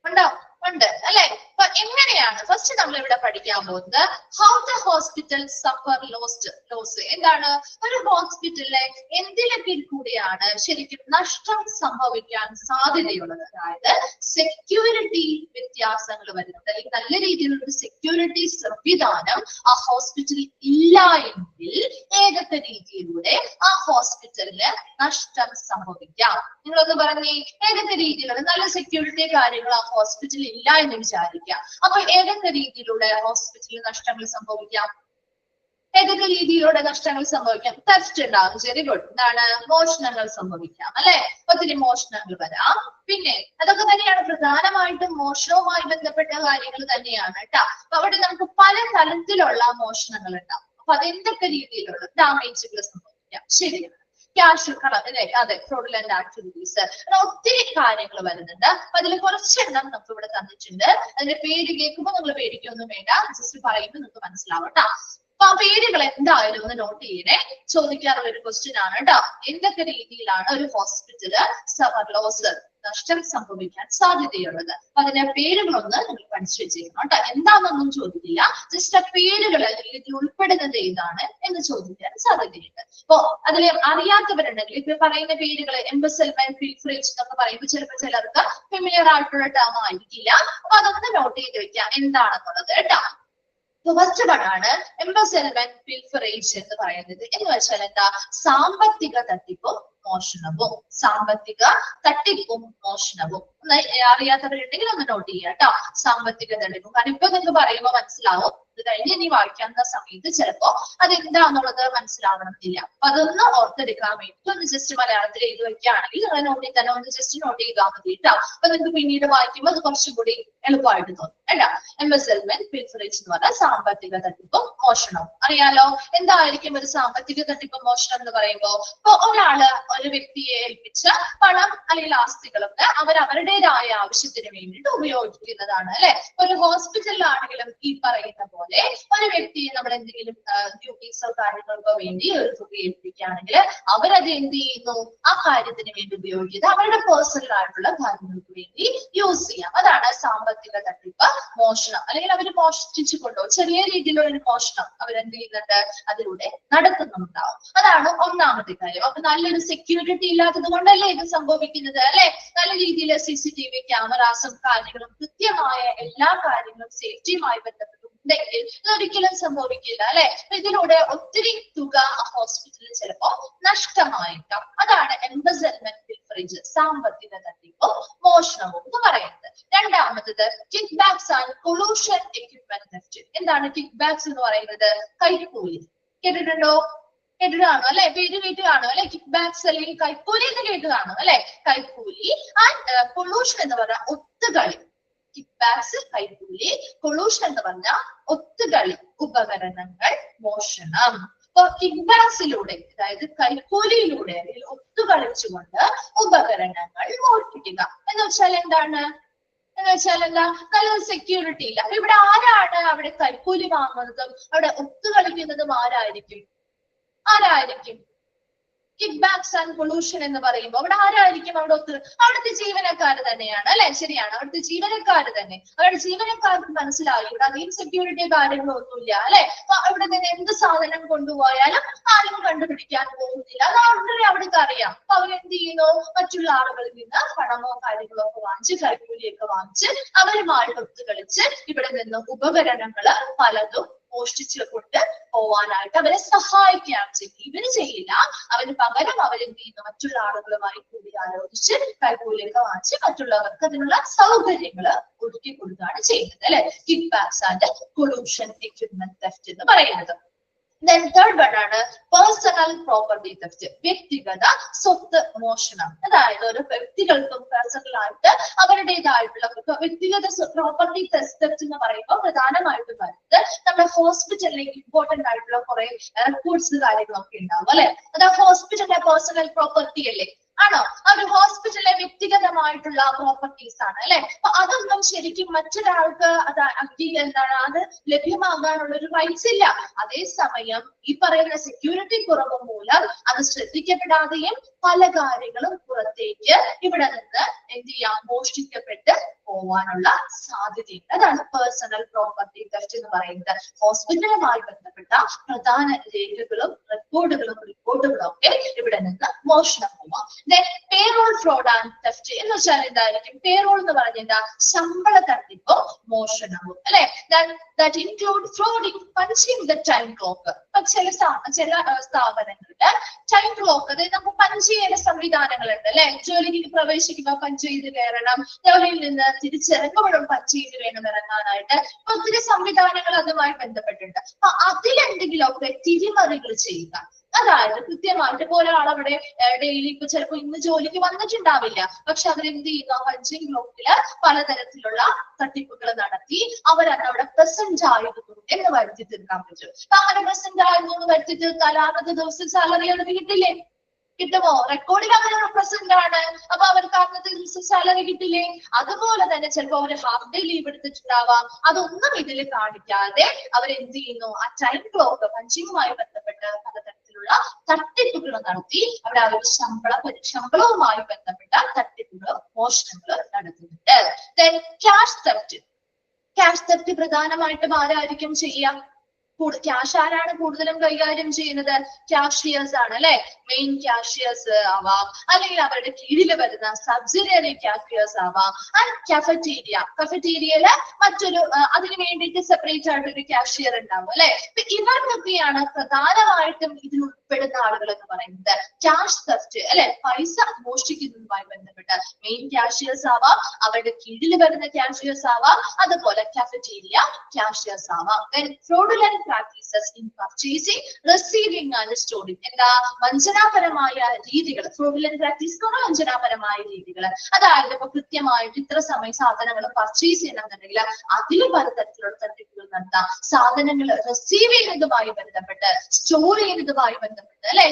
ഉണ്ടോ? ഉണ്ട് അല്ലെ? അപ്പൊ എങ്ങനെയാണ് ഫസ്റ്റ് നമ്മൾ ഇവിടെ പഠിക്കാൻ പോകുന്നത് how the hospital suffer loss. എന്താണ് ഒരു ഹോസ്പിറ്റലിലെ എന്തിലൊക്കെ കൂടിയാണ് ശരിക്കും നഷ്ടം സംഭവിക്കാൻ സാധ്യതയുള്ളത്? അതായത് സെക്യൂരിറ്റി വ്യത്യാസങ്ങൾ വരുന്നത്, അല്ലെങ്കിൽ നല്ല രീതിയിലുള്ള ഒരു സെക്യൂരിറ്റി സംവിധാനം ആ ഹോസ്പിറ്റലിൽ ഇല്ല എങ്കിൽ ഏതൊക്കെ രീതിയിലൂടെ ആ ഹോസ്പിറ്റലിന് നഷ്ടം സംഭവിക്കാം? നിങ്ങളൊന്ന് പറഞ്ഞേ, ഏതൊക്കെ രീതിയിലുള്ള നല്ല സെക്യൂരിറ്റി കാര്യങ്ങൾ ആ ഹോസ്പിറ്റലിൽ ഇല്ല എന്ന് വിചാരിക്കാം. അപ്പൊ ഏതൊക്കെ രീതിയിലൂടെ ഹോസ്പിറ്റലിൽ നഷ്ടങ്ങൾ സംഭവിക്കാം? ഏതൊക്കെ രീതിയിലൂടെ നഷ്ടങ്ങൾ സംഭവിക്കാം? തെഫ്റ്റ് ഉണ്ടാകും. Very good. എന്താണ്? മോഷണങ്ങൾ സംഭവിക്കാം അല്ലെ? ഒത്തിരി മോഷണങ്ങൾ വരാം. പിന്നെ അതൊക്കെ തന്നെയാണ് പ്രധാനമായിട്ടും മോഷണവുമായി ബന്ധപ്പെട്ട കാര്യങ്ങൾ തന്നെയാണ് കേട്ടോ. അപ്പൊ അവിടെ നമുക്ക് പല തരത്തിലുള്ള മോഷണങ്ങൾ ഉണ്ടാവും. അപ്പൊ അതെന്തൊക്കെ രീതിയിലുള്ള ഡാമേജുകൾ സംഭവിക്കാം? ശരിയാണ്. ക്യാഷ് അല്ലെ? അതെ, ഫ്രോഡുലന്റ് ആക്ടിവിറ്റീസ്, ഒത്തിരി കാര്യങ്ങൾ വരുന്നുണ്ട്. അപ്പൊ അതിൽ കുറച്ചെണ്ണം നമുക്ക് ഇവിടെ തന്നിട്ടുണ്ട്. അതിന്റെ പേര് കേൾക്കുമ്പോൾ നിങ്ങൾ പേടിക്കൊന്നും വേണ്ട, ജസ്റ്റ് പറയുമ്പോൾ നിങ്ങൾക്ക് മനസ്സിലാവും കേട്ടോ. അപ്പൊ ആ പേരുകൾ എന്തായാലും ഒന്ന് നോട്ട് ചെയ്യണേ. ചോദിക്കാറുള്ള ഒരു ക്വസ്റ്റ്യൻ ആണ് കേട്ടോ. എന്തൊക്കെ രീതിയിലാണ് ഒരു ഹോസ്പിറ്റല് സഫർ ലോസ് നഷ്ടം സംഭവിക്കാൻ സാധ്യതയുള്ളത്? അപ്പൊ അതിന്റെ പേരുകളൊന്ന് നിങ്ങൾ പഠിച്ചു വെച്ചേക്കണം കേട്ടോ. എന്താണെന്നൊന്നും ചോദിക്കില്ല, ജസ്റ്റ് ആ പേരുകൾ ഇതിൽ ഉൾപ്പെടുന്നത് ഏതാണ് എന്ന് ചോദിക്കാൻ സാധ്യതയുണ്ട്. അപ്പൊ അതിൽ അറിയാത്തവരുണ്ടെങ്കിൽ ഇപ്പൊ പറയുന്ന പേരുകൾ എംബസൽമെന്റ്, പിൽഫറേജ് എന്നൊക്കെ പറയുമ്പോൾ ചിലപ്പോൾ ചിലർക്ക് ഫെമിലിയർ ആയിട്ടുള്ള ടേം ആയിരിക്കില്ല. അപ്പൊ അതൊന്ന് നോട്ട് ചെയ്ത് വെക്കാം എന്താണെന്നുള്ളത് കേട്ടോ. ഫസ്റ്റ് വണ്ണാണ് എംബസൽമെന്റ്, പിൽഫറേജ് എന്ന് പറയുന്നത്. എന്ന് വെച്ചാൽ എന്താ? സാമ്പത്തിക തട്ടിപ്പും മോഷണവും. സാമ്പത്തിക തട്ടിപ്പും മോഷണവും. അറിയാത്തവരുണ്ടെങ്കിൽ ഒന്ന് നോട്ട് ചെയ്യാം കേട്ടോ. സാമ്പത്തിക തട്ടിപ്പും. കാരണം ഇപ്പൊ നിങ്ങൾക്ക് പറയുമ്പോൾ മനസ്സിലാവും, ഇത് കഴിഞ്ഞ് ഇനി വായിക്കാവുന്ന സമയത്ത് ചിലപ്പോ അതെന്താന്നുള്ളത് മനസ്സിലാവണമെന്നില്ല. അപ്പൊ അതൊന്ന് ഓർത്തെടുക്കാൻ വേണ്ടി ഒന്ന് ജസ്റ്റ് മലയാളത്തിൽ എഴുതി വെക്കുകയാണെങ്കിൽ നിങ്ങൾ നോട്ടിൽ തന്നെ ഒന്ന് ജസ്റ്റ് നോട്ട് ചെയ്താൽ മതി കേട്ടോ. അപ്പൊ നിങ്ങൾക്ക് പിന്നീട് വായിക്കുമ്പോൾ അത് കുറച്ചും കൂടി എളുപ്പമായിട്ട് തോന്നും കേട്ടോ. എംബസൽമെന്റ്, പിൽഫറേജ് എന്ന് പറഞ്ഞാൽ സാമ്പത്തിക തട്ടിപ്പും മോഷണവും. അറിയാലോ എന്തായിരിക്കും ഒരു സാമ്പത്തിക തട്ടിപ്പും മോഷണം എന്ന് പറയുമ്പോൾ? ഇപ്പൊ ഒരാള് ഒരു വ്യക്തിയെ ഏൽപ്പിച്ച പണം അല്ലെങ്കിൽ ആസ്തികളൊക്കെ അവരുടേതായ ആവശ്യത്തിന് വേണ്ടിയിട്ട് ഉപയോഗിക്കുന്നതാണ് അല്ലെ? ഒരു ഹോസ്പിറ്റലിലാണെങ്കിലും ഈ പറയുന്ന പോലെ ഒരു വ്യക്തിയെ നമ്മൾ എന്തെങ്കിലും ഡ്യൂട്ടീസോ കാര്യങ്ങൾക്കോ വേണ്ടി ഒരു തുക ഏൽപ്പിക്കുകയാണെങ്കിൽ അവരത് എന്ത് ചെയ്യുന്നു? ആ കാര്യത്തിന് വേണ്ടി ഉപയോഗിക്കുന്നത് അവരുടെ പേഴ്സണൽ ആയിട്ടുള്ള കാര്യങ്ങൾക്ക് വേണ്ടി യൂസ് ചെയ്യാം. അതാണ് സാമ്പത്തിക തട്ടിപ്പ് മോഷണം. അല്ലെങ്കിൽ അവർ മോഷ്ടിച്ചു കൊണ്ടോ ചെറിയ രീതിയിലുള്ള ഒരു മോഷണം അവരെന്ത് ചെയ്യുന്നുണ്ട്? അതിലൂടെ നടത്തുന്നുണ്ടാവും. അതാണ് ഒന്നാമത്തെ കാര്യം. അപ്പൊ നല്ലൊരു സെക്യൂരിറ്റി ഇല്ലാത്തത് കൊണ്ടല്ലേ ഇത് സംഭവിക്കുന്നത് അല്ലെ? നല്ല രീതിയിൽ CCTV ക്യാമറാസും കാര്യങ്ങളും കൃത്യമായ എല്ലാ കാര്യങ്ങളും സേഫ്റ്റിയുമായി ബന്ധപ്പെട്ടുണ്ടെങ്കിൽ ഇതൊരിക്കലും സംഭവിക്കില്ല അല്ലെ? ഇതിലൂടെ ഒത്തിരി തുക ഹോസ്പിറ്റലിൽ ചിലപ്പോ നഷ്ടമായേക്കാം. അതാണ് എംബസൽമെന്റ്, പിൽഫറേജ്, സാമ്പത്തിക തട്ടിപ്പും മോഷണവും എന്ന് പറയുന്നത്. രണ്ടാമത്തത് kickbacks and collusion equipment theft. എന്താണ് കിക്ക് ബാക്സ് എന്ന് പറയുന്നത്? കൈക്കൂലി. കേട്ടിട്ടുണ്ടോ? കേട്ട് കാണും അല്ലെ? പേര് കേട്ട് കാണും അല്ലെ? കിക്ക് ബാക്സ് അല്ലെങ്കിൽ കൈക്കൂലി എന്ന് കേട്ട് കാണും അല്ലെ? കൈക്കൂലി. ആൻഡ് കൊളൂഷൻ എന്ന് പറഞ്ഞാൽ ഒത്തുകളി. കിക്ക് ബാക്സ്, കൈക്കൂലി. കൊളൂഷൻ എന്ന് പറഞ്ഞാൽ ഒത്തുകളി, ഉപകരണങ്ങൾ മോഷണം. അപ്പൊ കിക്ക് ബാക്സിലൂടെ, അതായത് കൈക്കൂലിയിലൂടെ അല്ലെങ്കിൽ ഒത്തുകളിച്ചുകൊണ്ട് ഉപകരണങ്ങൾ മോഷ്ടിക്കുക എന്ന് വെച്ചാൽ എന്താണ്? എന്ന് വെച്ചാൽ എന്താ? നല്ലൊരു സെക്യൂരിറ്റി ഇല്ല. അപ്പൊ ഇവിടെ ആരാണ് അവിടെ കൈക്കൂലി വാങ്ങുന്നതും അവിടെ ഒത്തുകളിക്കുന്നതും? ആരായിരിക്കും? കിക്ക് ബാക്സ് ആൻഡ് കൊളൂഷൻ എന്ന് പറയുമ്പോൾ അവിടെ ആരായിരിക്കും? അവിടുത്തെ ജീവനക്കാർ തന്നെയാണ് അല്ലെ? ശരിയാണ്, അവിടുത്തെ ജീവനക്കാർ തന്നെ. അവരുടെ ജീവനക്കാർക്ക് മനസ്സിലായി ഇവിടെ അധികം സെക്യൂരിറ്റി കാര്യങ്ങളോ ഒന്നുമില്ല അല്ലെ? അവിടെ നിന്ന് എന്ത് സാധനം കൊണ്ടുപോയാലും ആരും കണ്ടുപിടിക്കാൻ പോകുന്നില്ല. അത് അവിടേക്ക് അറിയാം. അപ്പൊ അവരെന്ത് ചെയ്യുന്നു? മറ്റുള്ള ആളുകളിൽ നിന്ന് പണമോ കാര്യങ്ങളോ ഒക്കെ വാങ്ങിച്ച്, കൈക്കൂലിയൊക്കെ വാങ്ങിച്ച് അവരുമായിട്ട് ഒത്തുകളിച്ച് ഇവിടെ നിന്ന് ഉപകരണങ്ങള് പലതും മോഷ്ടിച്ചു കൊണ്ട് പോവാനായിട്ട് അവരെ സഹായിക്കുകയാണ് ചെയ്യുന്നത്. ഇവര് ചെയ്യില്ല, അവന് പകരം അവരെന്ത് ചെയ്യുന്നു? മറ്റുള്ള ആളുകളുമായി കൂടി ആലോചിച്ച് കൈക്കൂലിയൊക്കെ വാങ്ങിച്ച് മറ്റുള്ളവർക്ക് അതിനുള്ള സൗകര്യങ്ങൾ ഒരുക്കി കൊടുക്കുകയാണ് ചെയ്യുന്നത് അല്ലെ? Kickbacks and collusion equipment theft എന്ന് പറയുന്നത്. Then third one ആണ് പേഴ്സണൽ പ്രോപ്പർട്ടി തെഫ്റ്റ്, വ്യക്തിഗത സ്വത്ത് മോഷണം. അതായത് ഒരു വ്യക്തികൾക്കും പേഴ്സണൽ ആയിട്ട് അവരുടേതായിട്ടുള്ള വ്യക്തിഗത പ്രോപ്പർട്ടി തെഫ്റ്റ് എന്ന് പറയുമ്പോൾ പ്രധാനമായിട്ടും വരുന്നത് നമ്മുടെ ഹോസ്പിറ്റലിലേക്ക് ഇമ്പോർട്ടന്റ് ആയിട്ടുള്ള കുറെ റെക്കോർഡ്സ് കാര്യങ്ങളൊക്കെ ഉണ്ടാവും അല്ലെ. അത് ഹോസ്പിറ്റലിന്റെ പേഴ്സണൽ പ്രോപ്പർട്ടി അല്ലേ, ആണോ? ഒരു ഹോസ്പിറ്റലിലെ വ്യക്തിഗതമായിട്ടുള്ള പ്രോപ്പർട്ടീസ് ആണ് അല്ലെ. അപ്പൊ അതൊന്നും ശരിക്കും മറ്റൊരാൾക്ക് അത് എന്താണ് അത് ലഭ്യമാകാനുള്ള ഒരു റൈറ്റ്സ് ഇല്ല. അതേസമയം ഈ പറയുന്ന സെക്യൂരിറ്റി കുറവ് മൂലം അത് ശ്രദ്ധിക്കപ്പെടാതെയും പല കാര്യങ്ങളും പുറത്തേക്ക് ഇവിടെ നിന്ന് എന്ത് ചെയ്യാം, മോഷ്ടിക്കപ്പെട്ട് പോവാനുള്ള സാധ്യതയുണ്ട്. അതാണ് പേഴ്സണൽ പ്രോപ്പർട്ടി തെഫ്റ്റ് എന്ന് പറയുന്നത്. ഹോസ്പിറ്റലുമായി ബന്ധപ്പെട്ട പ്രധാന രേഖകളും റെക്കോർഡുകളും റിപ്പോർട്ടുകളും ഒക്കെ ഇവിടെ നിന്ന് മോഷണം പോവാം. Then payroll fraud and theft എന്ന് വെച്ചാൽ എന്തായിരിക്കും? പേറോൾ എന്ന് പറഞ്ഞാൽ ശമ്പള തട്ടിപ്പോ മോഷണവും അല്ലെ. That include frauding, punching the time clock. ചില സ്ഥാപനങ്ങളിൽ ടൈം ക്ലോക്ക്, അതായത് നമുക്ക് പഞ്ച് ചെയ്യുന്ന സംവിധാനങ്ങളുണ്ട് അല്ലെ. ജോലിക്ക് പ്രവേശിക്കുമ്പോൾ പഞ്ച് ചെയ്ത് കയറണം, ജോലിയിൽ നിന്ന് തിരിച്ചിറങ്ങുമ്പോഴും പഞ്ച് ചെയ്ത് വേണം ഇറങ്ങാനായിട്ട്. ഒത്തിരി സംവിധാനങ്ങൾ അതുമായി ബന്ധപ്പെട്ടിട്ടുണ്ട്. അപ്പൊ അതിലെന്തെങ്കിലുമൊക്കെ തിരിമറികൾ ചെയ്യുക. അതായത് കൃത്യമായിട്ട് ഇപ്പൊ ഒരാൾ അവിടെ ഡെയിലി ഇപ്പൊ ചിലപ്പോ ഇന്ന് ജോലിക്ക് വന്നിട്ടുണ്ടാവില്ല, പക്ഷെ അവരെന്ത് ചെയ്യുക, പഞ്ചിങ് ബ്ലോക്കില് പലതരത്തിലുള്ള തട്ടിപ്പുകൾ നടത്തി അവരത് അവിടെ പ്രസന്റ് ആയിരുന്നു എന്ന് വരുത്തി തീർക്കാൻ പറ്റും. അപ്പൊ അങ്ങനെ പ്രസന്റ് ആയിരുന്നു എന്ന് വരുത്തി തീർത്താൽ അന്നത്തെ ദിവസം സാലറി അവർക്ക് കിട്ടില്ലേ? കിട്ടുമോ? റെക്കോർഡിൽ അവർ പ്രസന്റ് ആണ്, അപ്പൊ അവർക്ക് അന്നത്തെ ദിവസം സാലറി കിട്ടില്ലേ? അതുപോലെ തന്നെ ചിലപ്പോ അവർ ഹാഫ് ഡേ ലീവ് എടുത്തിട്ടുണ്ടാവാം, അതൊന്നും ഇതിൽ കാണിക്കാതെ അവരെന്ത് ചെയ്യുന്നു, ആ ടൈം ക്ലോക്ക് പഞ്ചിങ്ങുമായി ബന്ധപ്പെട്ട് പലതരത്തിലുള്ള തട്ടിപ്പുകൾ നടത്തി അവിടെ അവർ ശമ്പളവുമായി ബന്ധപ്പെട്ട തട്ടിപ്പുകളും മോഷണങ്ങളും നടത്തുന്നുണ്ട്. Then cash theft. Cash theft പ്രധാനമായിട്ടും ആരായിരിക്കും ചെയ്യാം? ക്യാഷ് ആരാണ് കൂടുതലും കൈകാര്യം ചെയ്യുന്നത്? ക്യാഷിയേഴ്സ് ആണ് അല്ലെ. മെയിൻ ക്യാഷിയേഴ്സ് ആവാം, അല്ലെങ്കിൽ അവരുടെ കീഴിൽ വരുന്ന സബ്സിഡിയറി ക്യാഷിയേഴ്സ് ആവാം. ആൻഡ് കഫറ്റീരിയയില് മറ്റൊരു അതിന് വേണ്ടിയിട്ട് സെപ്പറേറ്റ് ആയിട്ട് ഒരു ക്യാഷിയർ ഉണ്ടാവും അല്ലെ. ഇവർക്കൊക്കെയാണ് പ്രധാനമായിട്ടും ഇതിൽ ഉൾപ്പെടുന്ന ആളുകൾ എന്ന് പറയുന്നത്. ക്യാഷ് തെഫ്റ്റ് അല്ലെ, പൈസ മോഷ്ടിക്കുന്നതുമായി ബന്ധപ്പെട്ട് മെയിൻ ക്യാഷിയേഴ്സ് ആവാം, അവരുടെ കീഴിൽ വരുന്ന ക്യാഷിയേഴ്സ് ആവാം, അതുപോലെ കഫറ്റീരിയ ക്യാഷിയേഴ്സ് ആവാം. Fraudulent practices in purchasing, receiving and storing. എന്താ വഞ്ചനാപരമായ രീതികൾ? ഫ്രോഡുലന്റ് പ്രാക്ടീസ് എന്ന് പറഞ്ഞാൽ വഞ്ചനാപരമായ രീതികൾ. അതായത് ഇപ്പൊ കൃത്യമായിട്ട് ഇത്ര സമയം സാധനങ്ങൾ പർച്ചേസ് ചെയ്യണമെന്നുണ്ടെങ്കിൽ അതിൽ പലതരത്തിലുള്ള തട്ടിപ്പുകൾ നടത്താം. സാധനങ്ങൾ റിസീവ് ചെയ്യുന്നതുമായി ബന്ധപ്പെട്ട്, സ്റ്റോർ ചെയ്യുന്നതുമായി ബന്ധപ്പെട്ട് അല്ലെ.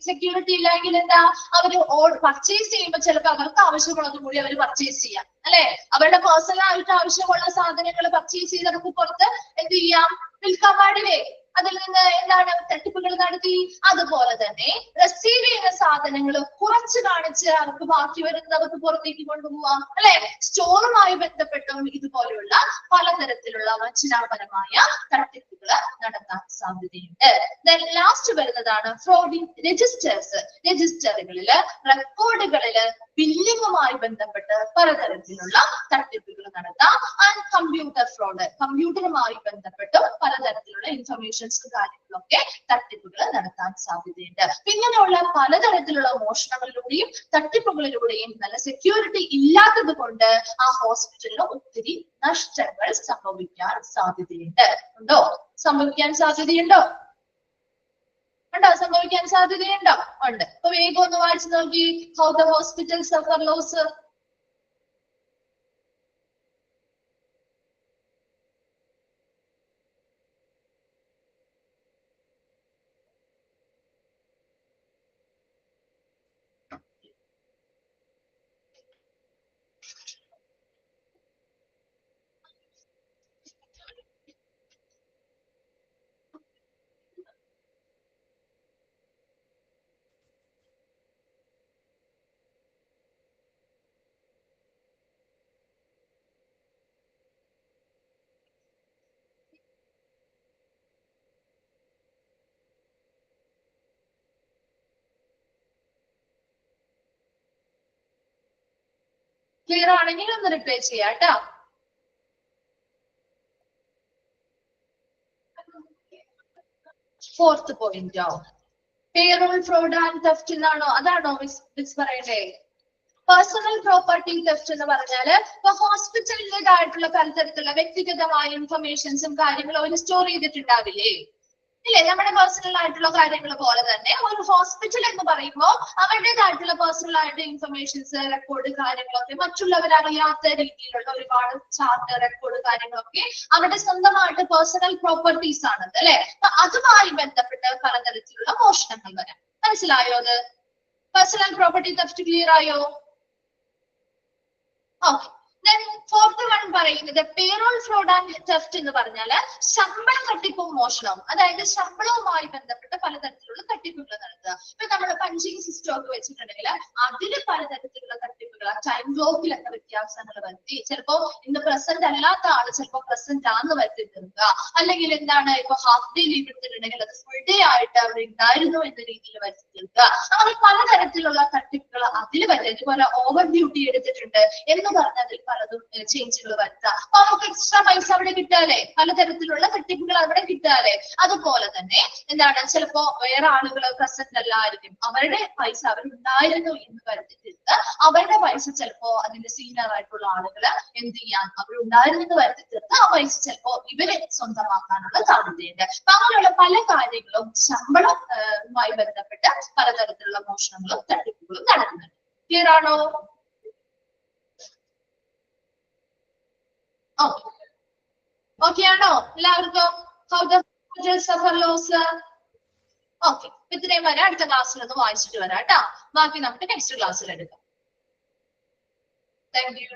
സെക്യൂരിറ്റി ഇല്ലെങ്കിൽ എന്താ, അവര് പർച്ചേസ് ചെയ്യുമ്പോൾ ചിലപ്പോൾ അവർക്ക് ആവശ്യമുള്ളത് കൂടി അവർ പർച്ചേസ് ചെയ്യാം അല്ലെ. അവരുടെ പേഴ്സണൽ ആയിട്ട് ആവശ്യമുള്ള സാധനങ്ങൾ പർച്ചേസ് ചെയ്ത് അവർക്ക് പുറത്ത് എന്ത് ചെയ്യാം, വിൽക്കാൻ പാടില്ലേ? അതിൽ നിന്ന് എന്താണ് തട്ടിപ്പുകൾ നടത്തി. അതുപോലെ തന്നെ റിസീവ് ചെയ്യുന്ന സാധനങ്ങൾ കുറച്ച് കാണിച്ച് അവർക്ക് ബാക്കി വരുന്നത് അവർക്ക് പുറത്തേക്ക് കൊണ്ടുപോവാം അല്ലെ. സ്റ്റോറുമായി ബന്ധപ്പെട്ടും ഇതുപോലെയുള്ള പലതരത്തിലുള്ള വഞ്ചനാപരമായ തട്ടിപ്പുകൾ നടത്താൻ സാധ്യതയുണ്ട്. ലാസ്റ്റ് വരുന്നതാണ് ഫ്രോഡിങ് രജിസ്റ്റേഴ്സ്. രജിസ്റ്ററുകളില് റെക്കോർഡുകളില് ബില്ലിങ്ങുമായി ബന്ധപ്പെട്ട് പലതരത്തിലുള്ള തട്ടിപ്പുകൾ നടത്താം. ആൻഡ് കമ്പ്യൂട്ടർ ഫ്രോഡ്, കമ്പ്യൂട്ടറുമായി ബന്ധപ്പെട്ടും പലതരത്തിലുള്ള ഇൻഫർമേഷൻസ് കാര്യങ്ങളൊക്കെ തട്ടിപ്പുകൾ നടത്താൻ സാധ്യതയുണ്ട്. ഇങ്ങനെയുള്ള പലതരത്തിലുള്ള മോഷണങ്ങളിലൂടെയും തട്ടിപ്പുകളിലൂടെയും നല്ല സെക്യൂരിറ്റി ഇല്ലാത്തത് കൊണ്ട് ആ ഹോസ്പിറ്റലിന് ഒത്തിരി നഷ്ടങ്ങൾ സംഭവിക്കാൻ സാധ്യതയുണ്ട്. ഉണ്ടോ? സംഭവിക്കാൻ സാധ്യതയുണ്ടോ? സംഭവിക്കാൻ സാധ്യതയുണ്ടോ? ഉണ്ട്. അപ്പൊ വേഗം ഒന്ന് വായിച്ചു നോക്കി. How the hospital suffer loss. Clear ആണെങ്കിൽ ഒന്ന് റിപ്ലൈ ചെയ്യാം കേട്ടോ. ഫോർത്ത് പോയിന്റോ പേറോൾ ഫ്രോഡ് ആൻഡ് തെഫ്റ്റ് എന്നാണോ? അതാണോ മിസ് പറയണ്ടേ? പേഴ്സണൽ പ്രോപ്പർട്ടി തെഫ്റ്റ് എന്ന് പറഞ്ഞാല് ഇപ്പൊ ഹോസ്പിറ്റലിൻ്റെതായിട്ടുള്ള പലതരത്തിലുള്ള വ്യക്തിഗതമായ ഇൻഫർമേഷൻസും കാര്യങ്ങളും അവർ സ്റ്റോർ ചെയ്തിട്ടുണ്ടാവില്ലേ? ഇല്ലേ? നമ്മുടെ പേഴ്സണൽ ആയിട്ടുള്ള കാര്യങ്ങൾ പോലെ തന്നെ ഒരു ഹോസ്പിറ്റൽ എന്ന് പറയുമ്പോൾ അവരുടേതായിട്ടുള്ള പേഴ്സണൽ ആയിട്ട് ഇൻഫർമേഷൻസ്, റെക്കോർഡ് കാര്യങ്ങളൊക്കെ മറ്റുള്ളവർ അറിയാത്ത രീതിയിലുള്ള ഒരുപാട് ചാർട്ട്, റെക്കോർഡ് കാര്യങ്ങളൊക്കെ അവരുടെ സ്വന്തമായിട്ട് പേഴ്സണൽ പ്രോപ്പർട്ടീസ് ആണത് അല്ലെ? അപ്പൊ അതുമായി ബന്ധപ്പെട്ട് പലതരത്തിലുള്ള മോഷണങ്ങൾ വരാം. മനസ്സിലായോ? അത് പേഴ്സണൽ പ്രോപ്പർട്ടി തെഫ്റ്റ് ക്ലിയർ ആയോ? ഓക്കെ. ഫോർത്ത് വൺ പറയുന്നത് പേറോൾ ഫ്രോഡ് ആൻഡ് തെഫ്റ്റ് എന്ന് പറഞ്ഞാല് ശമ്പള തട്ടിപ്പും മോഷണവും. അതായത് ശമ്പളവുമായി ബന്ധപ്പെട്ട പലതരത്തിലുള്ള തട്ടിപ്പുകൾ നടത്തുക. ഇപ്പൊ നമ്മൾ പഞ്ചിങ് സിസ്റ്റം ഒക്കെ വെച്ചിട്ടുണ്ടെങ്കിൽ അതില് പലതരത്തിലുള്ള തട്ടിപ്പുകൾ, ടൈം ബ്ലോക്കിലൊക്കെ വ്യത്യാസങ്ങൾ വരുത്തി ചിലപ്പോ ഇന്ന് പ്രസന്റ് അല്ലാത്ത ആള് ചിലപ്പോ പ്രസന്റ് ആന്ന് വരുത്തി തീർക്കുക, അല്ലെങ്കിൽ എന്താണ് ഇപ്പൊ ഹാഫ് ഡേ ലീവ് എടുത്തിട്ടുണ്ടെങ്കിൽ അത് ഫുൾ ഡേ ആയിട്ട് അവിടെ ഉണ്ടായിരുന്നു എന്ന രീതിയിൽ വരുത്തി തീർക്കുക. അങ്ങനെ പലതരത്തിലുള്ള തട്ടിപ്പുകൾ അതിൽ വരുന്നത്. ഇതുപോലെ ഓവർ ഡ്യൂട്ടി എടുത്തിട്ടുണ്ട് എന്ന് പറഞ്ഞതിൽ പലതും ചേഞ്ചുകൾ വരുത്താം. അപ്പൊ നമുക്ക് എക്സ്ട്രാ പൈസ അവിടെ കിട്ടാല്ലേ? പലതരത്തിലുള്ള തട്ടിപ്പുകൾ അവിടെ കിട്ടാല്ലേ? അതുപോലെ തന്നെ എന്താണ് ചിലപ്പോ വേറെ ആളുകൾ പ്രസന്റ് അല്ലായിരിക്കും, അവരുടെ പൈസ അവരുണ്ടായിരുന്നു എന്ന് വരുത്തിയിട്ട് അവരുടെ പൈസ ചിലപ്പോ അതിന്റെ സീനിയർ ആയിട്ടുള്ള ആളുകൾ എന്ത് ചെയ്യാൻ അവരുണ്ടായിരുന്നു എന്ന് വരുത്തി തീർത്ത് ആ പൈസ ചിലപ്പോ ഇവര് സ്വന്തമാക്കാനുള്ള സാധ്യതയുണ്ട്. അപ്പൊ അങ്ങനെയുള്ള പല കാര്യങ്ങളും ശമ്പളവുമായി ബന്ധപ്പെട്ട് പലതരത്തിലുള്ള മോഷണങ്ങളും തട്ടിപ്പുകളും നടക്കുന്നുണ്ട്. ക്ലിയർ ആണോ? ഓക്കെ ആണോ എല്ലാവർക്കും? ഓക്കെ. ഇത്രയും വരെ അടുത്ത ക്ലാസ്സിൽ ഒന്ന് വായിച്ചിട്ട് വരാം കേട്ടോ. ബാക്കി നമുക്ക് നെക്സ്റ്റ് ക്ലാസ്സിൽ എടുക്കാം. Thank you.